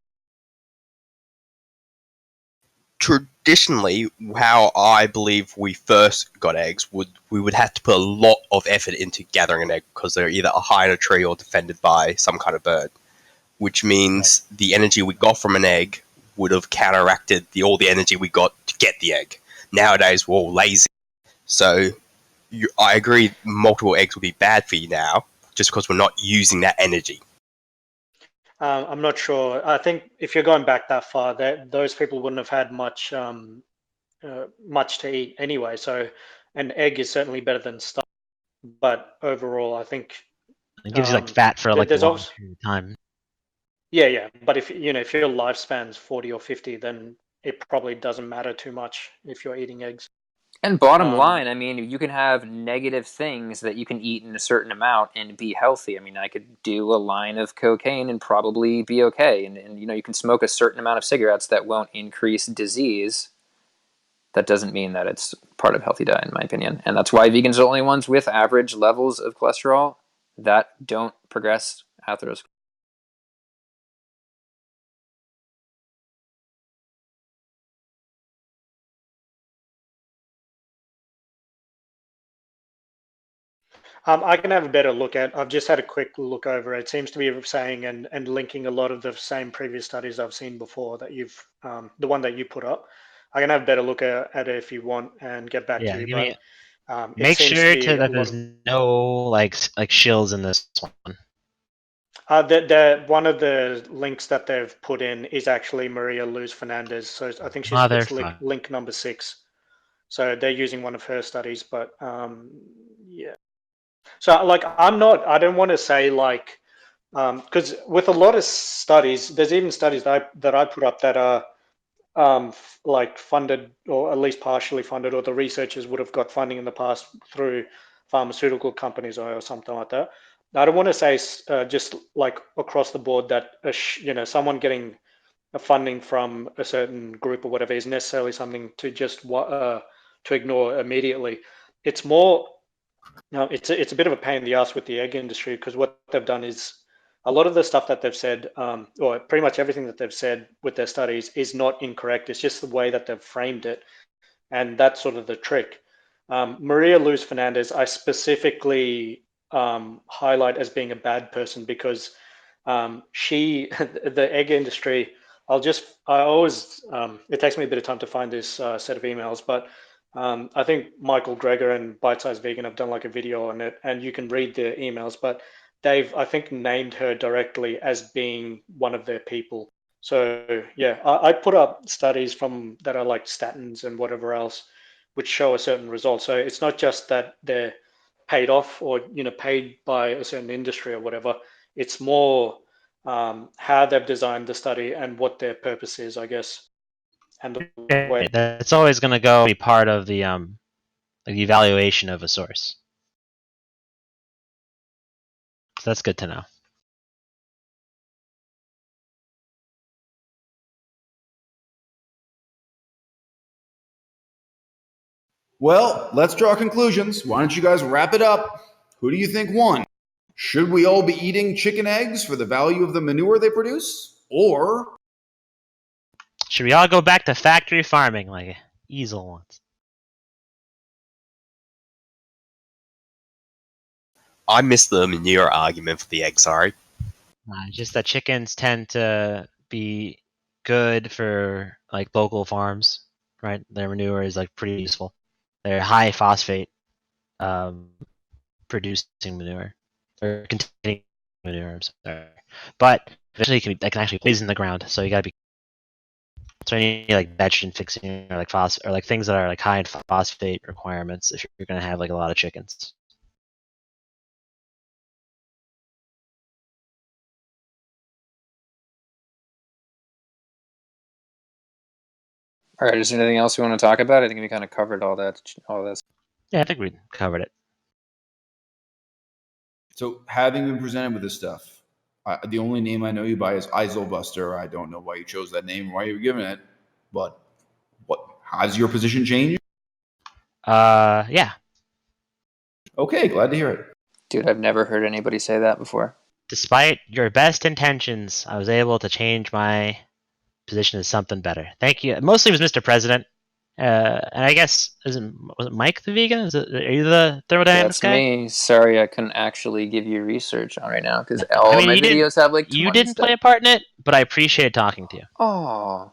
[SPEAKER 7] traditionally, how I believe we first got eggs, we would have to put a lot of effort into gathering an egg because they're either high in a tree or defended by some kind of bird, which means the energy we got from an egg would have counteracted all the energy we got to get the egg. Nowadays, we're all lazy. So I agree multiple eggs would be bad for you now, just because we're not using that energy.
[SPEAKER 1] I'm not sure. I think if you're going back that far, those people wouldn't have had much to eat anyway. So an egg is certainly better than stuff. But overall, I think
[SPEAKER 3] it gives you like fat for like a
[SPEAKER 1] there's
[SPEAKER 3] long
[SPEAKER 1] also
[SPEAKER 3] period of time.
[SPEAKER 1] yeah. But if your lifespan's 40 or 50, then it probably doesn't matter too much if you're eating eggs.
[SPEAKER 5] And bottom line, I mean, you can have negative things that you can eat in a certain amount and be healthy. I mean, I could do a line of cocaine and probably be okay. And you can smoke a certain amount of cigarettes that won't increase disease. That doesn't mean that it's part of a healthy diet, in my opinion. And that's why vegans are the only ones with average levels of cholesterol that don't progress atherosclerosis.
[SPEAKER 1] I can have a better look at. I've just had a quick look over. It seems to be saying and linking a lot of the same previous studies I've seen before that you've the one that you put up. I can have a better look at it if you want and get back to you. But
[SPEAKER 3] make sure that there's no like shills in this one.
[SPEAKER 1] One of the links that they've put in is actually Maria Luz Fernandez. So I think it's link number 6. So they're using one of her studies, but yeah. So like I don't want to say like because with a lot of studies, there's even studies that I put up that are like funded or at least partially funded, or the researchers would have got funding in the past through pharmaceutical companies or something like that. I don't want to say just like across the board that someone getting a funding from a certain group or whatever is necessarily something to just to ignore immediately. It's more, it's a bit of a pain in the ass with the egg industry, because what they've done is a lot of the stuff that they've said, or pretty much everything that they've said with their studies, is not incorrect. It's just the way that they've framed it, and that's sort of the trick. Maria Luz Fernandez, I specifically highlight as being a bad person because the egg industry. I always, it takes me a bit of time to find this set of emails, but I think Michael Greger and Bite Size Vegan have done like a video on it, and you can read the emails. But they've, I think, named her directly as being one of their people. So yeah, I put up studies from that are like statins and whatever else, which show a certain result. So it's not just that they're paid off or paid by a certain industry or whatever. It's more how they've designed the study and what their purpose is, I guess. And the way
[SPEAKER 3] that's always going to be part of the evaluation of a source. So that's good to know.
[SPEAKER 2] Well, let's draw conclusions. Why don't you guys wrap it up? Who do you think won? Should we all be eating chicken eggs for the value of the manure they produce? Or
[SPEAKER 3] should we all go back to factory farming like Easel wants?
[SPEAKER 7] I missed the manure argument for the egg, sorry.
[SPEAKER 3] Just that chickens tend to be good for like local farms, right? Their manure is like pretty useful. They're high phosphate producing manure or containing manure. I'm sorry, but eventually they can actually poison the ground. So you gotta be. So any like nitrogen fixing or like or like things that are like high in phosphate requirements if you're gonna have like a lot of chickens.
[SPEAKER 5] All right, is there anything else we want to talk about? I think we kind of covered all this.
[SPEAKER 3] Yeah, I think we covered it.
[SPEAKER 2] So, having been presented with this stuff, the only name I know you by is Eiselbuster. I don't know why you chose that name, why you were given it, but what has your position changed?
[SPEAKER 3] Yeah.
[SPEAKER 2] Okay, glad to hear it.
[SPEAKER 5] Dude, I've never heard anybody say that before.
[SPEAKER 3] Despite your best intentions, I was able to change my position to something better. Thank you. Mostly it was Mr. President. And I guess was it Mike the vegan? Are you the thermodynamics
[SPEAKER 5] That's
[SPEAKER 3] guy?
[SPEAKER 5] me. Sorry, I couldn't actually give you research on right now because
[SPEAKER 3] I
[SPEAKER 5] all
[SPEAKER 3] mean,
[SPEAKER 5] my videos have like 20
[SPEAKER 3] you didn't play
[SPEAKER 5] steps.
[SPEAKER 3] a part in it, but I appreciate talking to you.
[SPEAKER 5] Oh,